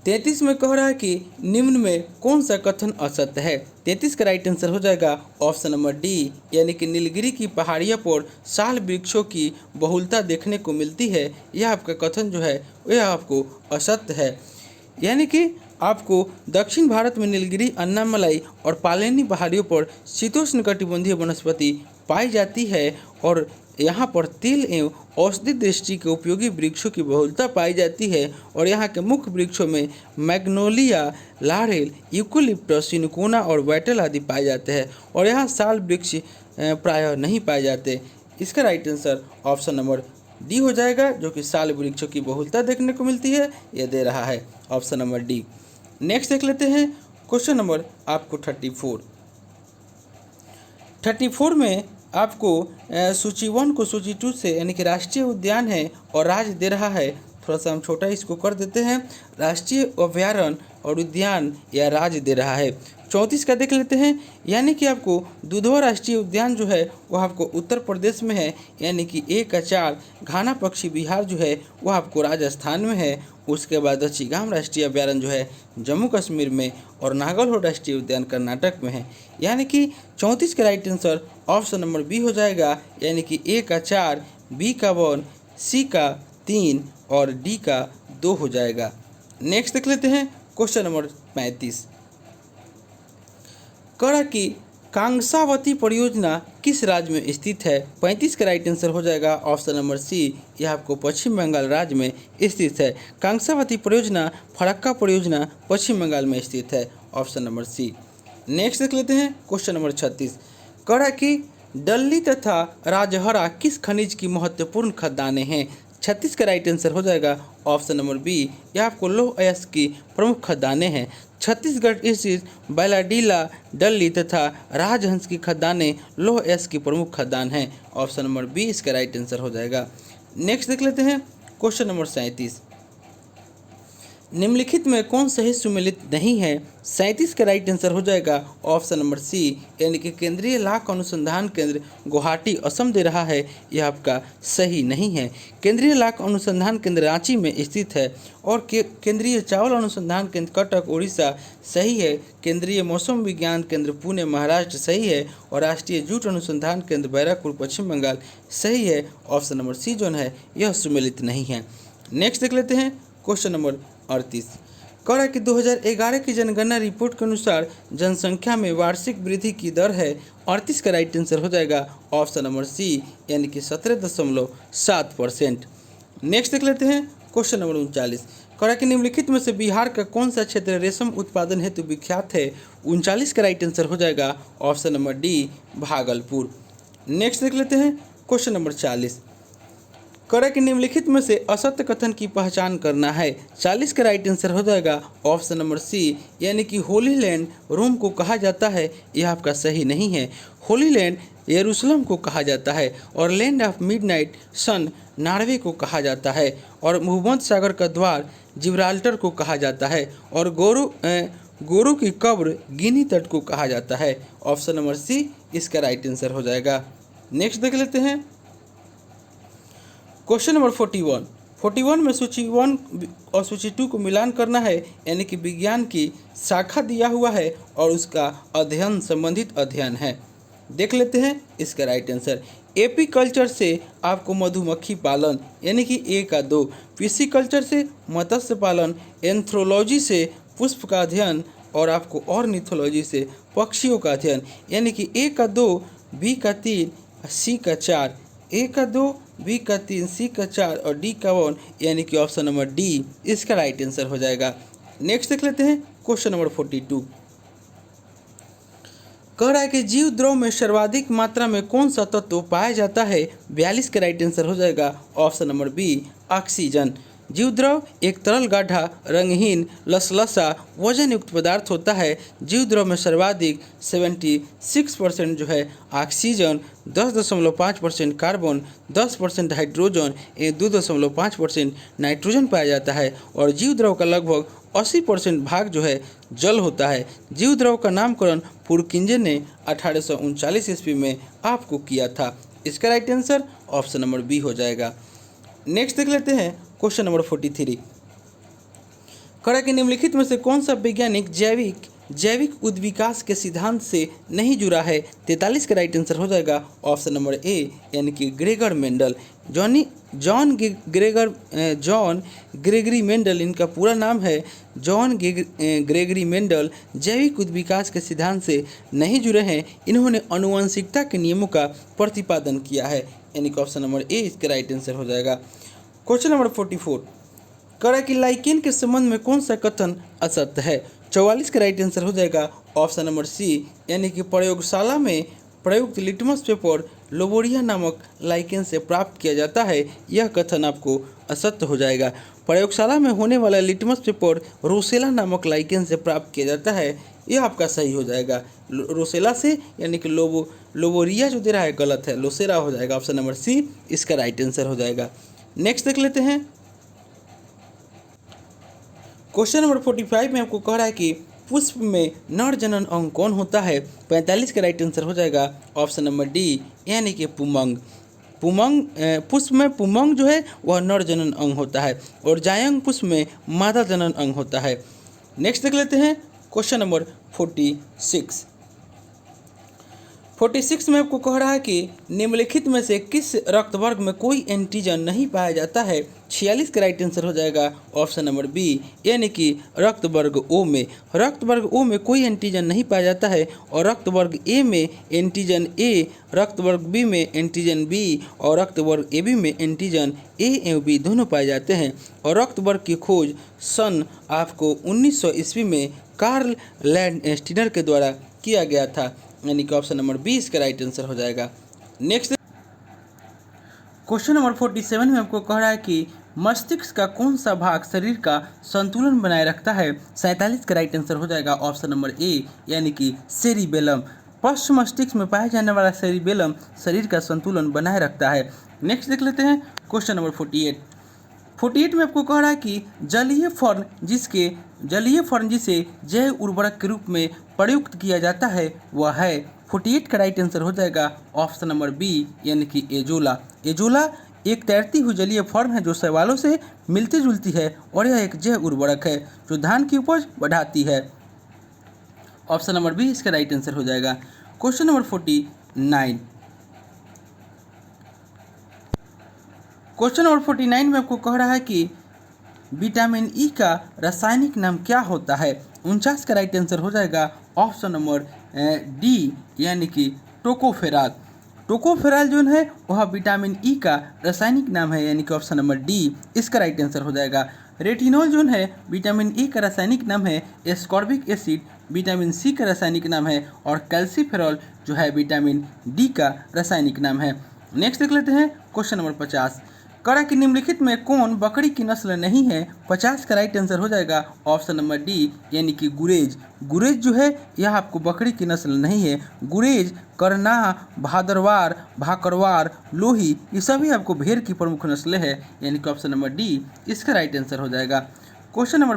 33 में कह रहा है कि निम्न में कौन सा कथन असत्य है। 33 का राइट आंसर हो जाएगा ऑप्शन नंबर डी, यानी कि नीलगिरी की पहाड़ियों पर साल वृक्षों की बहुलता देखने को मिलती है। यह आपका कथन जो है वह आपको असत्य है, यानी कि आपको दक्षिण भारत में नीलगिरी, अन्नामलाई और पालेनी पहाड़ियों पर शीतोष्णकटिबंधीय वनस्पति पाई जाती है और यहाँ पर तेल एवं औषधि दृष्टि के उपयोगी वृक्षों की बहुलता पाई जाती है और यहाँ के मुख्य वृक्षों में मैग्नोलिया, लारेल, यूकेलिप्टस, सिनकोना और बैटल आदि पाए जाते हैं और यहाँ साल वृक्ष प्रायः नहीं पाए जाते। इसका right answer option number D हो जाएगा, जो कि साल वृक्षों की बहुलता देखने को मिलती है, यह दे रहा है ऑप्शन नंबर डी। नेक्स्ट देख लेते हैं क्वेश्चन नंबर आपको 34 में आपको सूची 1 को सूची 2 से, यानी कि राष्ट्रीय उद्यान है और राज्य दे रहा है। थोड़ा सा हम छोटा इसको कर देते हैं, राष्ट्रीय अभ्यारण्य और उद्यान या राज्य दे रहा है। 34 का देख लेते हैं, यानी कि आपको दुधवा राष्ट्रीय उद्यान जो है वह आपको उत्तर प्रदेश में है, यानी कि 1 का 4। घाना पक्षी विहार जो है वह आपको राजस्थान में है। उसके बाद दच्छीगाम राष्ट्रीय अभ्यारण्य जो है जम्मू कश्मीर में और नागलहोड राष्ट्रीय उद्यान कर्नाटक में है, यानी कि 34 का right answer option number B हो जाएगा, यानी कि 1 का 4, बी का 1, सी का 3 और डी का 2 हो जाएगा। नेक्स्ट देख लेते हैं क्वेश्चन नंबर 35 कह कि कांसावती परियोजना किस राज्य में स्थित है। 35 का राइट आंसर हो जाएगा ऑप्शन नंबर सी, यह आपको पश्चिम बंगाल राज्य में स्थित है। कांसावती परियोजना फरक्का परियोजना पश्चिम बंगाल में स्थित है, ऑप्शन नंबर सी। नेक्स्ट देख लेते हैं क्वेश्चन नंबर 36 कह कि डल्ली तथा राजहरा किस खनिज की महत्वपूर्ण खदानें हैं। 36 का राइट आंसर हो जाएगा ऑप्शन नंबर बी, यह आपको लौह अयस्क की प्रमुख खदानें हैं। छत्तीसगढ़ स्थित बैलाडीला, डल्ली तथा राजहंस की खदानें लौह अयस्क की प्रमुख खदान हैं, ऑप्शन नंबर बी इसका राइट आंसर हो जाएगा। नेक्स्ट देख लेते हैं क्वेश्चन नंबर 37 निम्नलिखित में कौन सही सुमेलित नहीं है? 37 का राइट आंसर हो जाएगा ऑप्शन नंबर सी, यानी कि केंद्रीय लाख अनुसंधान केंद्र गुवाहाटी असम दे रहा है, यह आपका सही नहीं है। केंद्रीय लाख अनुसंधान केंद्र रांची में स्थित है और केंद्रीय चावल अनुसंधान केंद्र कटक उड़ीसा सही है। केंद्रीय मौसम विज्ञान केंद्र पुणे महाराष्ट्र सही है और राष्ट्रीय जूट अनुसंधान केंद्र बैराकपुर पश्चिम बंगाल सही है। ऑप्शन नंबर सी जो है यह सुमेलित नहीं है। नेक्स्ट देख लेते हैं क्वेश्चन नंबर 38। कह रहा है कि 2011 की जनगणना रिपोर्ट के अनुसार जनसंख्या में वार्षिक वृद्धि की दर है। 38 का राइट आंसर हो जाएगा ऑप्शन नंबर सी, यानी कि 17.7%। नेक्स्ट देख लेते हैं क्वेश्चन नंबर 39। कह रहा है कि निम्नलिखित में से बिहार का कौन सा क्षेत्र रेशम उत्पादन हेतु विख्यात है? 39 का राइट आंसर हो जाएगा option number D, Bhagalpur. Next देख लेते हैं क्वेश्चन नंबर 40। कह रहा है कि निम्नलिखित में से असत्य कथन की पहचान करना है। 40 का राइट आंसर हो जाएगा ऑप्शन नंबर सी, यानी कि होली लैंड रोम को कहा जाता है, यह आपका सही नहीं है। होली लैंड यरूशलेम को कहा जाता है और land of midnight sun Norway को कहा जाता है और भूमध्य सागर का द्वार जिब्राल्टर को कहा जाता है और गोरो की कब्र गिनी तट को कहा जाता है। ऑप्शन नंबर सी इसका राइट आंसर हो जाएगा। नेक्स्ट देख लेते हैं क्वेश्चन नंबर 41 में सूची 1 और सूची 2 को मिलान करना है, यानी कि विज्ञान की शाखा दिया हुआ है और उसका अध्ययन संबंधित अध्ययन है। देख लेते हैं इसका राइट आंसर। एपीकल्चर से आपको मधुमक्खी पालन यानी कि ए का 2, पिसिकल्चर से मत्स्य पालन, एंथ्रोलॉजी से पुष्प का अध्ययन और आपको ऑर्निथोलॉजी से पक्षियों का अध्ययन, यानी कि ए का 2, बी का 3, सी का 4, ए का 2, बी का 3, सी का 4 और डी का 1, यानी कि ऑप्शन नंबर डी इसका राइट आंसर हो जाएगा। नेक्स्ट देख लेते हैं क्वेश्चन नंबर 42। कह रहा है कि जीव द्रव में सर्वाधिक मात्रा में कौन सा तत्व पाया जाता है? 42 का राइट आंसर हो जाएगा ऑप्शन नंबर बी, ऑक्सीजन। जीव द्रव एक तरल गाढ़ा रंगहीन लसलसा वजन युक्त पदार्थ होता है। जीव द्रव में सर्वाधिक 76% जो है ऑक्सीजन, 10.5% कार्बन, 10% हाइड्रोजन, 2.5% नाइट्रोजन पाया जाता है और जीव द्रव का लगभग 80% भाग जो है जल होता है। जीव द्रव का नामकरण पुरकिंजे ने 1839 ईस्वी में आपको किया था। इसका right answer option number B हो जाएगा। नेक्स्ट देख लेते हैं क्वेश्चन नंबर 43। कह कि निम्नलिखित में से कौन सा वैज्ञानिक जैविक उद्विकास के सिद्धांत से नहीं जुड़ा है? 43 का राइट आंसर हो जाएगा ऑप्शन नंबर ए, यानी कि Gregor Mendel. John Gregory Mendel इनका पूरा नाम है। जॉन ग्रेगरी मेंडल जैविक उद्विकास के सिद्धांत से नहीं जुड़े हैं। इन्होंने आनुवंशिकता के नियमों का प्रतिपादन किया है, यानी कि ऑप्शन नंबर ए इसका राइट आंसर हो जाएगा। Question number 44। कह रहा है कि लाइकेन के संबंध में कौन सा कथन असत्य है? 44 का राइट आंसर हो जाएगा ऑप्शन नंबर सी, यानी कि प्रयोगशाला में प्रयुक्त लिटमस पेपर लोबोरिया नामक लाइकेन से प्राप्त किया जाता है, यह कथन आपको असत्य हो जाएगा। प्रयोगशाला में होने वाला लिटमस पेपर रोसेला नामक लाइकेन से प्राप्त किया जाता है, यह आपका सही हो जाएगा। रोसेला से, यानी कि लोबोरिया जो दे रहा है गलत है, लोसेरा हो जाएगा। ऑप्शन नंबर सी इसका राइट आंसर हो जाएगा। नेक्स्ट देख लेते हैं क्वेश्चन नंबर 45 में आपको कह रहा है कि पुष्प में नर जनन अंग कौन होता है? 45 का राइट आंसर हो जाएगा ऑप्शन नंबर डी, यानी कि पुमंग। पुष्प में पुमंग जो है वह नर जनन अंग होता है और जायंग पुष्प में मादा जनन अंग होता है। नेक्स्ट देख लेते हैं क्वेश्चन नंबर 46 में आपको कह रहा है कि निम्नलिखित में से किस रक्त वर्ग में कोई एंटीजन नहीं पाया जाता है? 46 का राइट आंसर हो जाएगा ऑप्शन नंबर बी, यानी कि रक्त वर्ग ओ में। रक्त वर्ग ओ में कोई एंटीजन नहीं पाया जाता है और रक्त वर्ग ए में एंटीजन ए, रक्त वर्ग बी में एंटीजन बी और रक्त वर्ग ए बी में एंटीजन ए एवं बी दोनों पाए जाते हैं। और रक्त वर्ग की खोज सन आपको 1900 ईस्वी में कार्ल लैंडस्टीनर के द्वारा किया गया था, यानी कि ऑप्शन नंबर बी इसका राइट आंसर हो जाएगा। नेक्स्ट क्वेश्चन नंबर 47 में आपको कह रहा है कि मस्तिष्क का कौन सा भाग शरीर का संतुलन बनाए रखता है? 47 का राइट आंसर हो जाएगा ऑप्शन नंबर ए, यानी कि सेरिबेलम। पश्च मस्तिष्क में पाया जाने वाला सेरिबेलम शरीर का संतुलन बनाए रखता है। नेक्स्ट देख लेते हैं क्वेश्चन नंबर 48। 48 में आपको कह रहा है कि जलीय फर्न जिसे जैव उर्वरक के रूप में प्रयुक्त किया जाता है वह है। 48 का राइट आंसर हो जाएगा ऑप्शन नंबर बी यानी कि एजोला। एजोला एक तैरती हुई जलीय फर्न है जो शैवालों से मिलती जुलती है और यह एक जैव उर्वरक है जो धान की उपज बढ़ाती है। ऑप्शन नंबर बी इसका राइट आंसर हो जाएगा। Question number 49। क्वेश्चन नंबर 49 में आपको कह रहा है कि विटामिन ई का रासायनिक नाम क्या होता है। 49 का राइट आंसर हो जाएगा ऑप्शन नंबर डी यानी कि टोकोफेराल। टोकोफेराल जो है वह विटामिन ई का रासायनिक नाम है यानी कि ऑप्शन नंबर डी इसका राइट आंसर हो जाएगा। रेटिनॉल जो है विटामिन ई का रासायनिक नाम है एस्कॉर्बिक एसिड। विटामिन सी का रासायनिक नाम है और कैल्सीफेरॉल जो है विटामिन डी का रासायनिक नाम है। नेक्स्ट देख लेते हैं क्वेश्चन नंबर 50। करा कि निम्नलिखित में कौन बकरी की नस्ल नहीं है। 50 का राइट आंसर हो जाएगा ऑप्शन नंबर डी यानी कि गुरेज। गुरेज जो है यह आपको बकरी की नस्ल नहीं है। गुरेज, करना, भादरवार, भाकरवार, लोही ये सभी आपको भेड़ की प्रमुख नस्लें हैं यानी कि ऑप्शन नंबर डी इसका राइट आंसर हो जाएगा। क्वेश्चन नंबर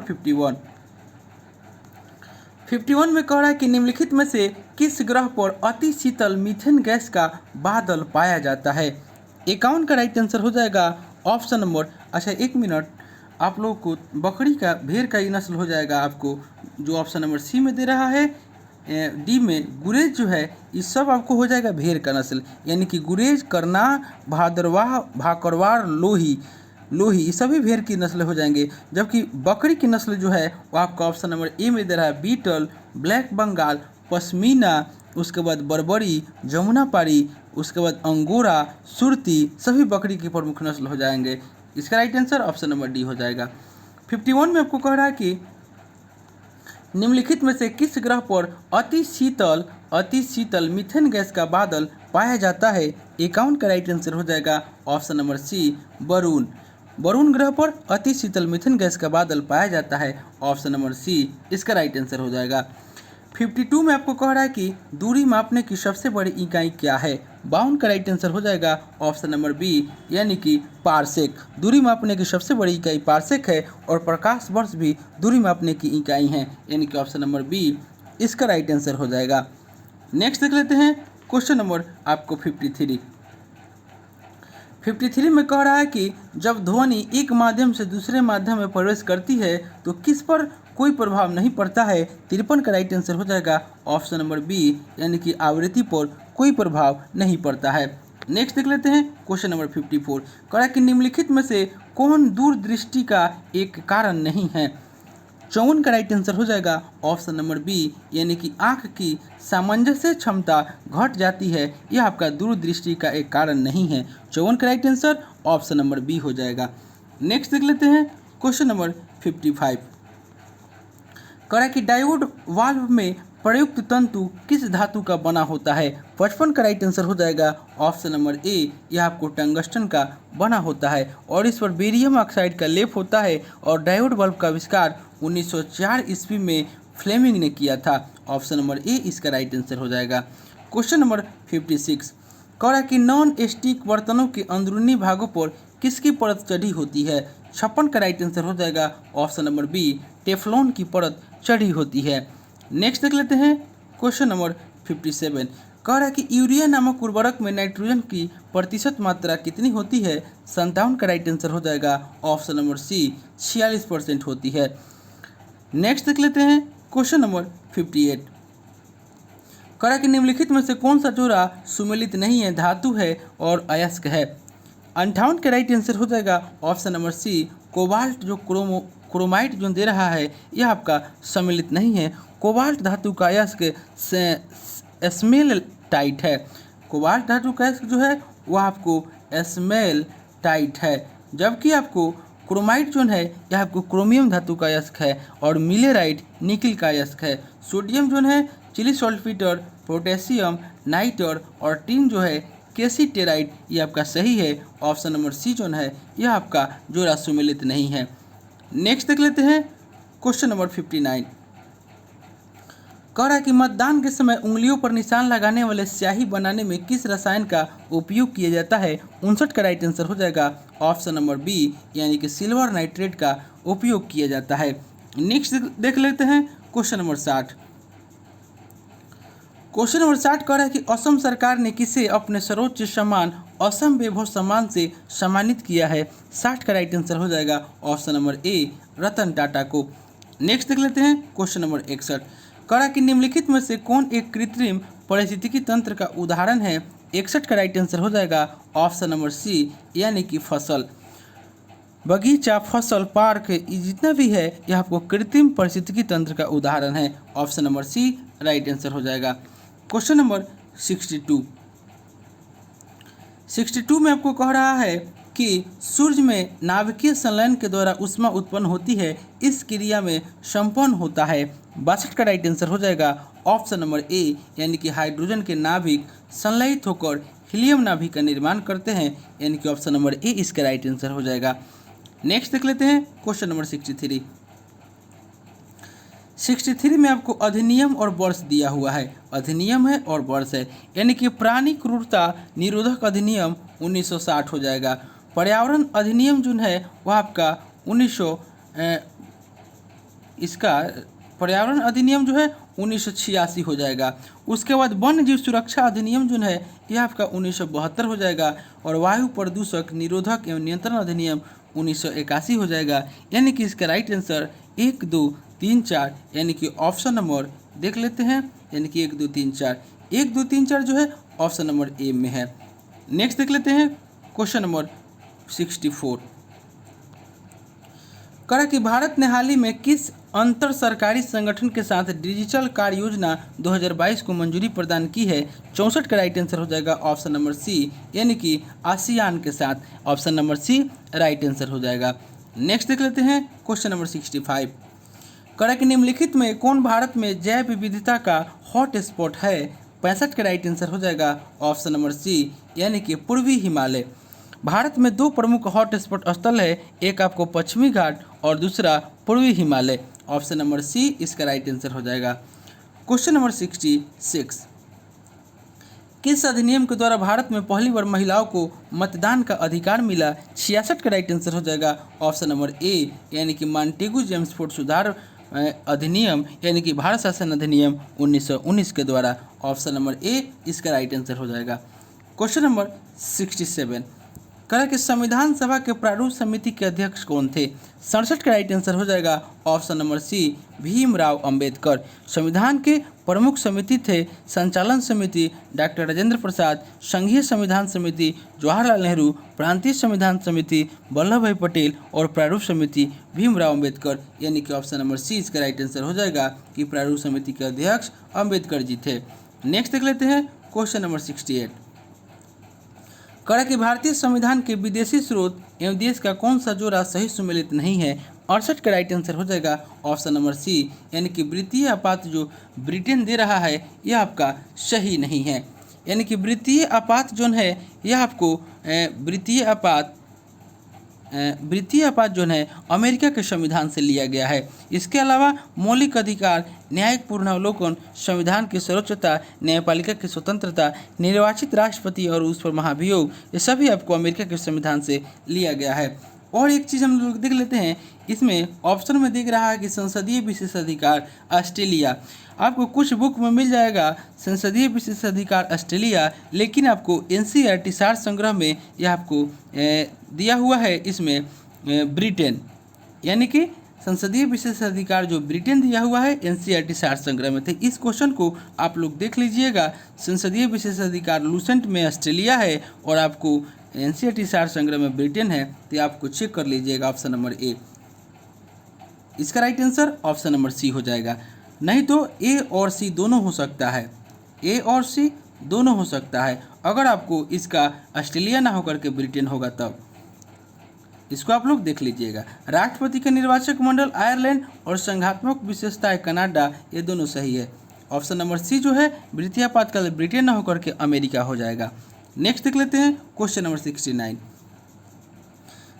51 में कह रहा है कि निम्नलिखित में से किस ग्रह पर अति शीतल मीथेन गैस का बादल पाया जाता है। 51 का राइट आंसर हो जाएगा ऑप्शन नंबर, अच्छा एक मिनट, आप लोग को बकरी का भेड़ का ही नस्ल हो जाएगा आपको जो ऑप्शन नंबर सी में दे रहा है। डी में गुरेज जो है ये सब आपको हो जाएगा भेड़ का नस्ल यानी कि गुरेज, करना, भादरवाह, भाकरवार, लोही ये सभी भेड़ की नस्ल हो जाएंगे। जबकि बकरी की नस्ल जो है वो आपका ऑप्शन नंबर ए में दे रहा है बीटल, ब्लैक बंगाल, पश्मीना, उसके बाद बर्बरी, जमुनापारी, उसके बाद अंगोरा, सुरती सभी बकरी की प्रमुख नस्ल हो जाएंगे। इसका right answer option number D हो जाएगा। 51 में आपको कह रहा है कि निम्नलिखित में से किस ग्रह पर अति शीतल मीथेन गैस का बादल पाया जाता है। 51 का राइट आंसर हो जाएगा option number C Varun. Varun ग्रह पर अति शीतल मीथेन गैस का बादल पाया जाता है ऑप्शन नंबर सी इसका राइट आंसर हो जाएगा। 52 में आपको कह रहा है कि दूरी मापने की सबसे बड़ी इकाई क्या है। 52 का राइट आंसर हो जाएगा ऑप्शन नंबर बी यानी कि पारसेक। दूरी मापने की सबसे बड़ी इकाई पारसेक है और प्रकाश वर्ष भी दूरी मापने की इकाई है यानी कि ऑप्शन नंबर बी इसका राइट आंसर हो जाएगा। नेक्स्ट देख लेते हैं क्वेश्चन नंबर आपको 53 में कह रहा है कि जब ध्वनि एक माध्यम से दूसरे माध्यम में प्रवेश करती है तो किस पर कोई प्रभाव नहीं पड़ता है। 53 का राइट आंसर हो जाएगा ऑप्शन नंबर बी यानी कि आवृत्ति पर कोई प्रभाव नहीं पड़ता है। नेक्स्ट देख लेते हैं क्वेश्चन नंबर 54। कह रहा है कि निम्नलिखित में से कौन दूरदृष्टि का एक कारण नहीं है। 54 का राइट आंसर हो जाएगा ऑप्शन नंबर बी यानी कि आँख की सामंजस्य क्षमता घट जाती है, यह आपका दूरदृष्टि का एक कारण नहीं है। 54 का right answer option number B हो जाएगा। नेक्स्ट देख लेते हैं क्वेश्चन नंबर 55। कह रहा है कि डायोड वाल्व में प्रयुक्त तंतु किस धातु का बना होता है। 55 का राइट आंसर हो जाएगा ऑप्शन नंबर ए, यह आपको टंगस्टन का बना होता है और इस पर बेरियम ऑक्साइड का लेप होता है और डायोड बल्ब का आविष्कार 1904 ईस्वी में फ्लेमिंग ने किया था। ऑप्शन नंबर ए इसका राइट आंसर हो जाएगा। Question number 56। कह रहा है कि नॉन स्टिक बर्तनों के अंदरूनी भागों पर किसकी परत चढ़ी होती है। 56 का राइट आंसर हो जाएगा ऑप्शन नंबर बी, टेफ्लॉन की परत चढ़ी होती है। नेक्स्ट देख लेते हैं क्वेश्चन नंबर 57। कह रहा है कि यूरिया नामक उर्वरक में नाइट्रोजन की प्रतिशत मात्रा कितनी होती है। 57 का राइट आंसर हो जाएगा ऑप्शन नंबर सी, 46% होती है। नेक्स्ट देख लेते हैं क्वेश्चन नंबर 58। कह रहा है कि निम्नलिखित में से कौन सा जोड़ा सुमेलित नहीं है, धातु है और अयस्क है। 58 का राइट आंसर हो जाएगा ऑप्शन नंबर सी, कोबाल्ट जो क्रोमाइट जो दे रहा है यह आपका सम्मिलित नहीं है। कोबाल्ट धातु का अयस्क स्मेल टाइट है। कोबाल्ट धातु का अयस्क जो है वह आपको स्मेल टाइट है, जबकि आपको क्रोमाइट जो है यह आपको क्रोमियम धातु का अयस्क है और मिलेराइट निकिल का अयस्क है। सोडियम जो है चिली सल्फेट, पोटेशियम नाइट्रेट और टिन जो है कैसीटेराइट, ये आपका सही है। ऑप्शन नंबर सी जो है यह आपका जोड़ा सुमेलित नहीं है। नेक्स्ट देख लेते हैं क्वेश्चन नंबर 59। कह रहा है कि मतदान के समय उंगलियों पर निशान लगाने वाले स्याही बनाने में किस रसायन का उपयोग किया जाता है। 59 का राइट आंसर हो जाएगा ऑप्शन नंबर बी यानी कि सिल्वर नाइट्रेट का उपयोग किया जाता है। नेक्स्ट देख लेते हैं क्वेश्चन नंबर 60। क्वेश्चन नंबर 60 कह रहा है कि असम सरकार ने किसे अपने सर्वोच्च सम्मान असम वैभव सम्मान से सम्मानित किया है। 60 का राइट आंसर हो जाएगा ऑप्शन नंबर ए रतन टाटा को। नेक्स्ट देख लेते हैं क्वेश्चन नंबर 61। कह रहा है कि निम्नलिखित में से कौन एक कृत्रिम पारिस्थितिकी तंत्र का उदाहरण है। 61 का राइट आंसर हो जाएगा ऑप्शन नंबर सी यानी कि फसल। बगीचा, फसल, पार्क जितना भी है यह आपको कृत्रिम पारिस्थितिकी तंत्र का उदाहरण है। Option number C right answer हो जाएगा। क्वेश्चन नंबर 62 में आपको कह रहा है कि सूर्य में नाभिकीय संलयन के द्वारा ऊष्मा उत्पन्न होती है, इस क्रिया में संपन्न होता है। 62 का राइट आंसर हो जाएगा ऑप्शन नंबर ए यानी कि हाइड्रोजन के नाभिक संलयित होकर हीलियम नाभिक का निर्माण करते हैं, यानी कि ऑप्शन नंबर ए इसका राइट आंसर हो जाएगा। नेक्स्ट देख लेते हैं क्वेश्चन नंबर 63 में आपको अधिनियम और वर्ष दिया हुआ है। अधिनियम है और वर्ष है, यानी कि प्राणी क्रूरता निरोधक अधिनियम 1960 हो जाएगा। पर्यावरण अधिनियम जो है वह आपका 1900 इसका पर्यावरण अधिनियम जो है 1986 हो जाएगा। उसके बाद वन्य जीव सुरक्षा अधिनियम जो है यह आपका 1972 हो जाएगा और वायु प्रदूषक निरोधक एवं नियंत्रण अधिनियम 1981 हो जाएगा, यानी कि इसका राइट आंसर 1 2 3 4 यानी कि ऑप्शन नंबर देख लेते हैं, यानी कि 1 2 3 4 1 2 3 4 जो है ऑप्शन नंबर ए में है। नेक्स्ट देख लेते हैं क्वेश्चन नंबर 64। कह रहा कि भारत ने हाल ही में किस अंतर सरकारी संगठन के साथ डिजिटल कार्य योजना 2022 को मंजूरी प्रदान की है। 64 का राइट आंसर हो जाएगा ऑप्शन नंबर सी यानी कि आसियान के साथ। Option number C right answer हो जाएगा। नेक्स्ट देख लेते हैं क्वेश्चन नंबर 65। कह रहा कि निम्नलिखित में कौन भारत में जैव विविधता का हॉट स्पॉट है। 65 का राइट आंसर हो जाएगा ऑप्शन नंबर सी यानी कि पूर्वी हिमालय। भारत में 2 प्रमुख हॉट स्पॉट स्थल है, एक आपको पश्चिमी घाट और दूसरा पूर्वी हिमालय। ऑप्शन नंबर सी इसका राइट आंसर हो जाएगा। Question number 66। किस अधिनियम के द्वारा भारत में पहली बार महिलाओं को मतदान का अधिकार मिला। 66 का राइट आंसर हो जाएगा ऑप्शन नंबर ए यानी कि मॉन्टेगू जेम्सफोर्ड सुधार अधिनियम यानी कि भारत शासन अधिनियम 1919 के द्वारा। ऑप्शन नंबर ए इसका राइट आंसर हो जाएगा। Question number 67। कह कि संविधान सभा के प्रारूप समिति के अध्यक्ष कौन थे। 67 का राइट आंसर हो जाएगा option number C Bhimrao Ambedkar. संविधान के प्रमुख समिति थे संचालन समिति डॉक्टर राजेंद्र प्रसाद, संघीय संविधान समिति जवाहरलाल नेहरू, प्रांतीय संविधान समिति वल्लभ भाई पटेल और प्रारूप समिति भीमराव अंबेडकर, यानी कि ऑप्शन नंबर सी इसका राइट आंसर हो जाएगा कि प्रारूप समिति के अध्यक्ष अंबेडकर जी थे। नेक्स्ट देख लेते हैं क्वेश्चन नंबर 68। कह कि भारतीय संविधान के विदेशी स्रोत एवं देश का कौन सा जोड़ा सही सुमेलित नहीं है। 68 का राइट आंसर हो जाएगा ऑप्शन नंबर सी यानी कि वित्तीय आपात जो ब्रिटेन दे रहा है यह आपका सही नहीं है, यानी कि वित्तीय आपात जो है यह आपको वित्तीय आपात जो है अमेरिका के संविधान से लिया गया है। इसके अलावा मौलिक अधिकार, न्यायिक पूर्णावलोकन, संविधान की सर्वोच्चता, न्यायपालिका की स्वतंत्रता, निर्वाचित राष्ट्रपति और उस पर महाभियोग, ये सभी आपको अमेरिका के संविधान से लिया गया है। और एक चीज़ हम लोग देख लेते हैं, इसमें ऑप्शन में दिख रहा है कि संसदीय विशेषाधिकार ऑस्ट्रेलिया। आपको कुछ बुक में मिल जाएगा संसदीय विशेषाधिकार ऑस्ट्रेलिया, लेकिन आपको NCERT सार संग्रह में यह आपको दिया हुआ है इसमें ब्रिटेन, यानी कि संसदीय विशेषाधिकार जो ब्रिटेन दिया हुआ है NCERT सार संग्रह में थे। इस क्वेश्चन को आप लोग देख लीजिएगा, संसदीय विशेषाधिकार लूसेंट में ऑस्ट्रेलिया है और आपको NCERT सार संग्रह में ब्रिटेन है, तो आपको चेक कर लीजिएगा ऑप्शन नंबर ए। इसका right answer option number C हो जाएगा, नहीं तो ए और सी दोनों हो सकता है, ए और सी दोनों हो सकता है। अगर आपको इसका ऑस्ट्रेलिया ना होकर के ब्रिटेन होगा तब इसको आप लोग देख लीजिएगा। राष्ट्रपति का निर्वाचक मंडल आयरलैंड और संघात्मक विशेषताएं कनाडा, ये दोनों सही है। ऑप्शन नंबर सी जो है वित्तीय आपातकाल ब्रिटेन ना होकर के अमेरिका हो जाएगा। नेक्स्ट देख लेते हैं क्वेश्चन नंबर 69।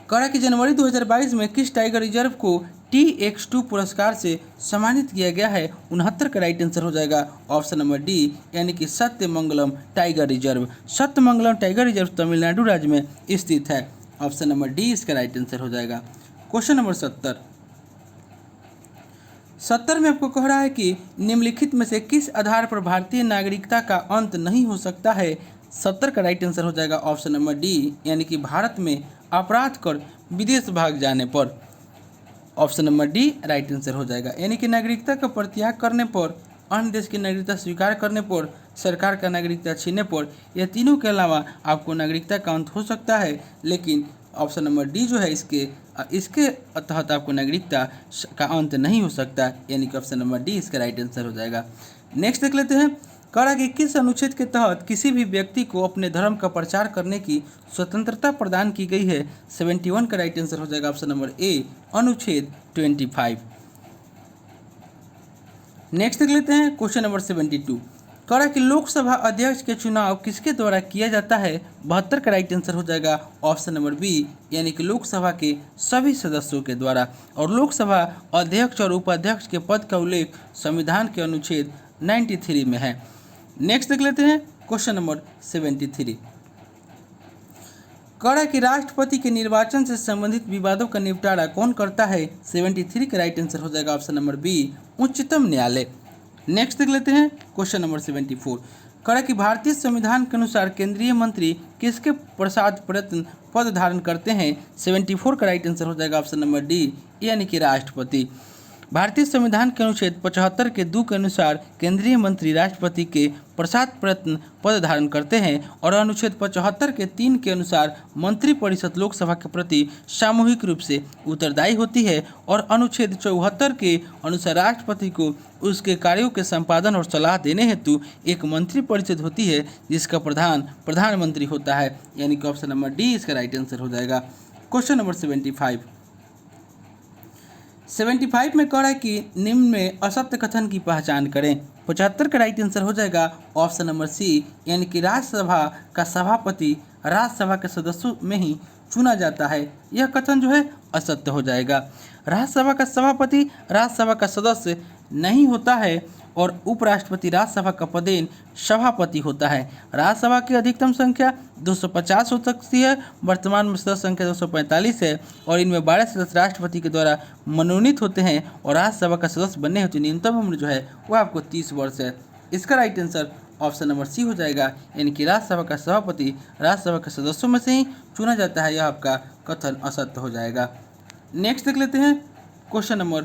कह रहा कि जनवरी 2022 में किस टाइगर रिजर्व को TX2 पुरस्कार से सम्मानित किया गया है? 69 का राइट आंसर हो जाएगा ऑप्शन नंबर डी, यानी कि Sathyamangalam tiger reserve. Sathyamangalam tiger reserve Tamil Nadu राज्य में स्थित है। ऑप्शन नंबर डी इसका राइट आंसर हो जाएगा। क्वेश्चन नंबर 70 में आपको कह रहा है कि निम्नलिखित में से किस आधार पर भारतीय नागरिकता का अंत नहीं हो सकता है? 70 का राइट आंसर हो जाएगा ऑप्शन नंबर डी, यानी कि भारत में अपराध कर विदेश भाग जाने पर। Option number D right answer हो जाएगा, यानी कि नागरिकता का परित्याग करने पर, अन्य देश की नागरिकता स्वीकार करने पर, सरकार का नागरिकता छीनने पर, यह तीनों के अलावा आपको नागरिकता का अंत हो सकता है। लेकिन ऑप्शन नंबर डी जो है इसके तहत आपको नागरिकता का अंत नहीं हो सकता, यानी कि ऑप्शन नंबर डी इसका राइट आंसर हो जाएगा। नेक्स्ट देख लेते हैं। कहा कि किस अनुच्छेद के तहत किसी भी व्यक्ति को अपने धर्म का प्रचार करने की स्वतंत्रता प्रदान की गई है? 71 का राइट आंसर हो जाएगा ऑप्शन नंबर ए, अनुच्छेद 25। नेक्स्ट देख लेते हैं क्वेश्चन नंबर 72। कहा कि लोकसभा अध्यक्ष के चुनाव किसके द्वारा किया जाता है? 72 का राइट आंसर हो जाएगा ऑप्शन नंबर बी, यानी कि लोकसभा के सभी सदस्यों के द्वारा। और लोकसभा अध्यक्ष और उपाध्यक्ष के पद का उल्लेख संविधान के अनुच्छेद 93 में है। नेक्स्ट देख लेते हैं क्वेश्चन नंबर 73। कहा कि राष्ट्रपति के निर्वाचन से संबंधित विवादों का निपटारा कौन करता है? 73 का राइट आंसर हो जाएगा ऑप्शन नंबर बी, उच्चतम न्यायालय। नेक्स्ट देख लेते हैं क्वेश्चन नंबर 74। कहा कि भारतीय संविधान के अनुसार केंद्रीय मंत्री किसके प्रसाद प्रयत्न पद धारण करते हैं? 74 का राइट आंसर हो जाएगा ऑप्शन नंबर डी, यानी कि राष्ट्रपति। भारतीय संविधान के अनुच्छेद 75 के 2 के अनुसार केंद्रीय मंत्री राष्ट्रपति के प्रसाद प्रयत्न पद धारण करते हैं। और अनुच्छेद 75 के 3 के अनुसार मंत्रिपरिषद लोकसभा के प्रति सामूहिक रूप से उत्तरदायी होती है। और अनुच्छेद 74 के अनुसार राष्ट्रपति को उसके कार्यों के संपादन और सलाह देने हेतु एक मंत्रिपरिषद होती है, जिसका प्रधानमंत्री होता है, यानी कि ऑप्शन नंबर डी इसका राइट आंसर हो जाएगा। क्वेश्चन नंबर 75 में कह रहा है कि निम्न में असत्य कथन की पहचान करें। 75 का राइट आंसर हो जाएगा ऑप्शन नंबर सी, यानी कि राज्यसभा का सभापति राज्यसभा के सदस्यों में ही चुना जाता है। यह कथन जो है असत्य हो जाएगा। राज्यसभा का सभापति राज्यसभा का सदस्य नहीं होता है और उपराष्ट्रपति राज्यसभा का पदेन सभापति होता है। राज्यसभा की अधिकतम संख्या 250 हो सकती है। वर्तमान में सदस्य संख्या 245 है और इनमें 12 सदस्य राष्ट्रपति के द्वारा मनोनीत होते हैं। और राज्यसभा का सदस्य बनने हेतु न्यूनतम उम्र जो है वह आपको 30 वर्ष है। इसका right answer option number C हो जाएगा, यानी कि राज्यसभा का सभापति राज्यसभा के सदस्यों में से ही चुना जाता है। यह आपका कथन असत्य हो जाएगा। नेक्स्ट देख लेते हैं क्वेश्चन नंबर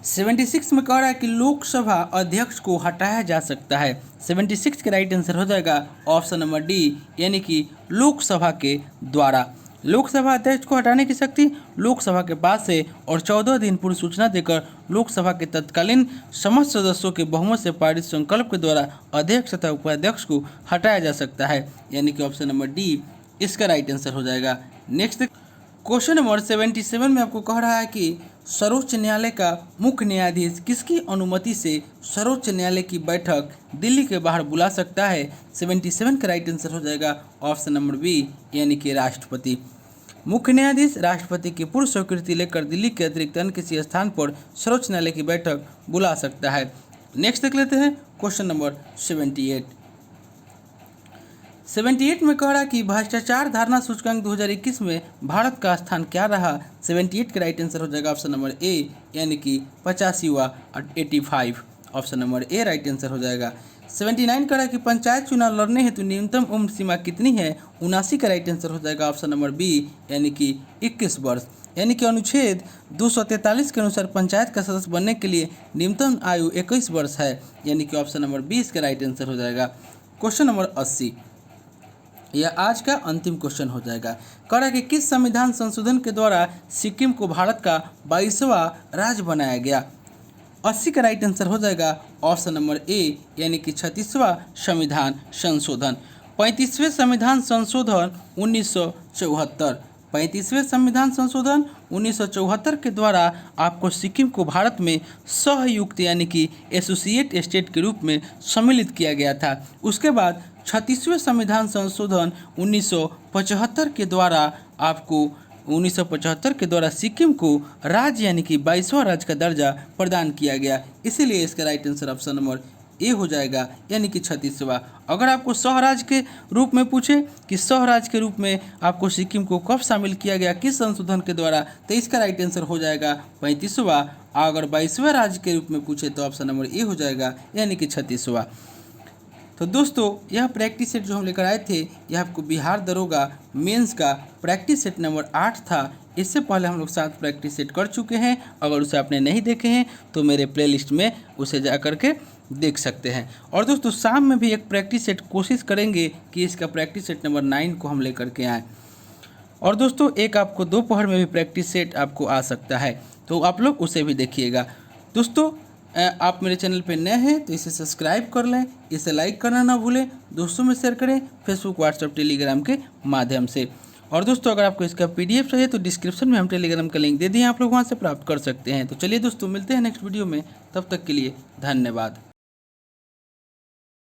76 में कह रहा है कि लोकसभा अध्यक्ष को हटाया जा सकता है। 76 के राइट आंसर हो जाएगा ऑप्शन नंबर डी, यानी कि लोकसभा के द्वारा। लोकसभा अध्यक्ष को हटाने की शक्ति लोकसभा के पास है और 14 दिन पूर्व सूचना देकर लोकसभा के तत्कालीन समस्त सदस्यों के बहुमत से पारित संकल्प के द्वारा अध्यक्ष तथा उपाध्यक्ष को हटाया जा सकता है, यानी कि ऑप्शन नंबर डी इसका राइट आंसर हो जाएगा। नेक्स्ट क्वेश्चन नंबर 77 में आपको कह रहा है कि सर्वोच्च न्यायालय का मुख्य न्यायाधीश किसकी अनुमति से सर्वोच्च न्यायालय की बैठक दिल्ली के बाहर बुला सकता है? 77 का राइट आंसर हो जाएगा ऑप्शन नंबर बी, यानी कि राष्ट्रपति। मुख्य न्यायाधीश राष्ट्रपति की पूर्व स्वीकृति लेकर दिल्ली के अतिरिक्त अन्य किसी स्थान पर सर्वोच्च न्यायालय की बैठक बुला सकता है। नेक्स्ट देख लेते हैं क्वेश्चन नंबर 78 में कह रहा कि भ्रष्टाचार धारणा सूचकांक 2021 में भारत का स्थान क्या रहा? 78 का राइट आंसर हो जाएगा ऑप्शन नंबर ए, यानी कि 85वां 85। ऑप्शन नंबर ए राइट आंसर हो जाएगा। 79 कह रहा कि पंचायत चुनाव लड़ने हेतु न्यूनतम उम्र सीमा कितनी है? 79 का राइट आंसर हो जाएगा ऑप्शन नंबर बी, यानी कि 21 वर्ष। यानी कि अनुच्छेद 243 के अनुसार पंचायत का सदस्य बनने के लिए न्यूनतम आयु 21 वर्ष है, यानी कि ऑप्शन नंबर 20 का राइट आंसर हो जाएगा। क्वेश्चन नंबर 80 यह आज का अंतिम क्वेश्चन हो जाएगा। कह रहा है कि किस संविधान संशोधन के द्वारा सिक्किम को भारत का 22वां राज्य बनाया गया? 80 का राइट आंसर हो जाएगा ऑप्शन नंबर ए, यानी कि 36वां संविधान संशोधन। 35वें संविधान संशोधन 1974। 35वें संविधान संशोधन 1974 के द्वारा आपको सिक्किम को भारत में सहयुक्त यानी कि एसोसिएट स्टेट के रूप में सम्मिलित किया गया था। उसके बाद 36वें संविधान संशोधन 1975 के द्वारा आपको 1975 के द्वारा सिक्किम को राज्य यानी कि 22वां राज्य का दर्जा प्रदान किया गया। इसीलिए इसका राइट आंसर ऑप्शन नंबर ए हो जाएगा यानी कि 36वां। अगर आपको सहराज्य के रूप में पूछे कि सहराज्य के रूप में आपको सिक्किम को कब शामिल किया गया, किस संशोधन के द्वारा, तो इसका राइट आंसर हो जाएगा 35वां। अगर 22वें राज्य के रूप में पूछे तो ऑप्शन नंबर ए हो जाएगा यानी कि 36वां। तो दोस्तों यह प्रैक्टिस सेट जो हम लेकर आए थे यह आपको बिहार दरोगा मेंस का प्रैक्टिस सेट नंबर 8 था। इससे पहले हम लोग 7 प्रैक्टिस सेट कर चुके हैं। अगर उसे आपने नहीं देखे हैं तो मेरे प्लेलिस्ट में उसे जा कर के देख सकते हैं। और दोस्तों शाम में भी एक प्रैक्टिस सेट कोशिश करेंगे कि इसका प्रैक्टिस सेट नंबर 9 को हम लेकर के आएँ। और दोस्तों एक आपको दोपहर में भी प्रैक्टिस सेट आपको आ सकता है, तो आप लोग उसे भी देखिएगा। दोस्तों आप मेरे चैनल पे नए हैं तो इसे सब्सक्राइब कर लें, इसे लाइक करना ना भूलें, दोस्तों में शेयर करें फेसबुक, व्हाट्सएप, टेलीग्राम के माध्यम से। और दोस्तों अगर आपको इसका PDF चाहिए तो डिस्क्रिप्शन में हम टेलीग्राम का लिंक दे दिए, आप लोग वहाँ से प्राप्त कर सकते हैं। तो चलिए दोस्तों मिलते हैं नेक्स्ट वीडियो में, तब तक के लिए धन्यवाद।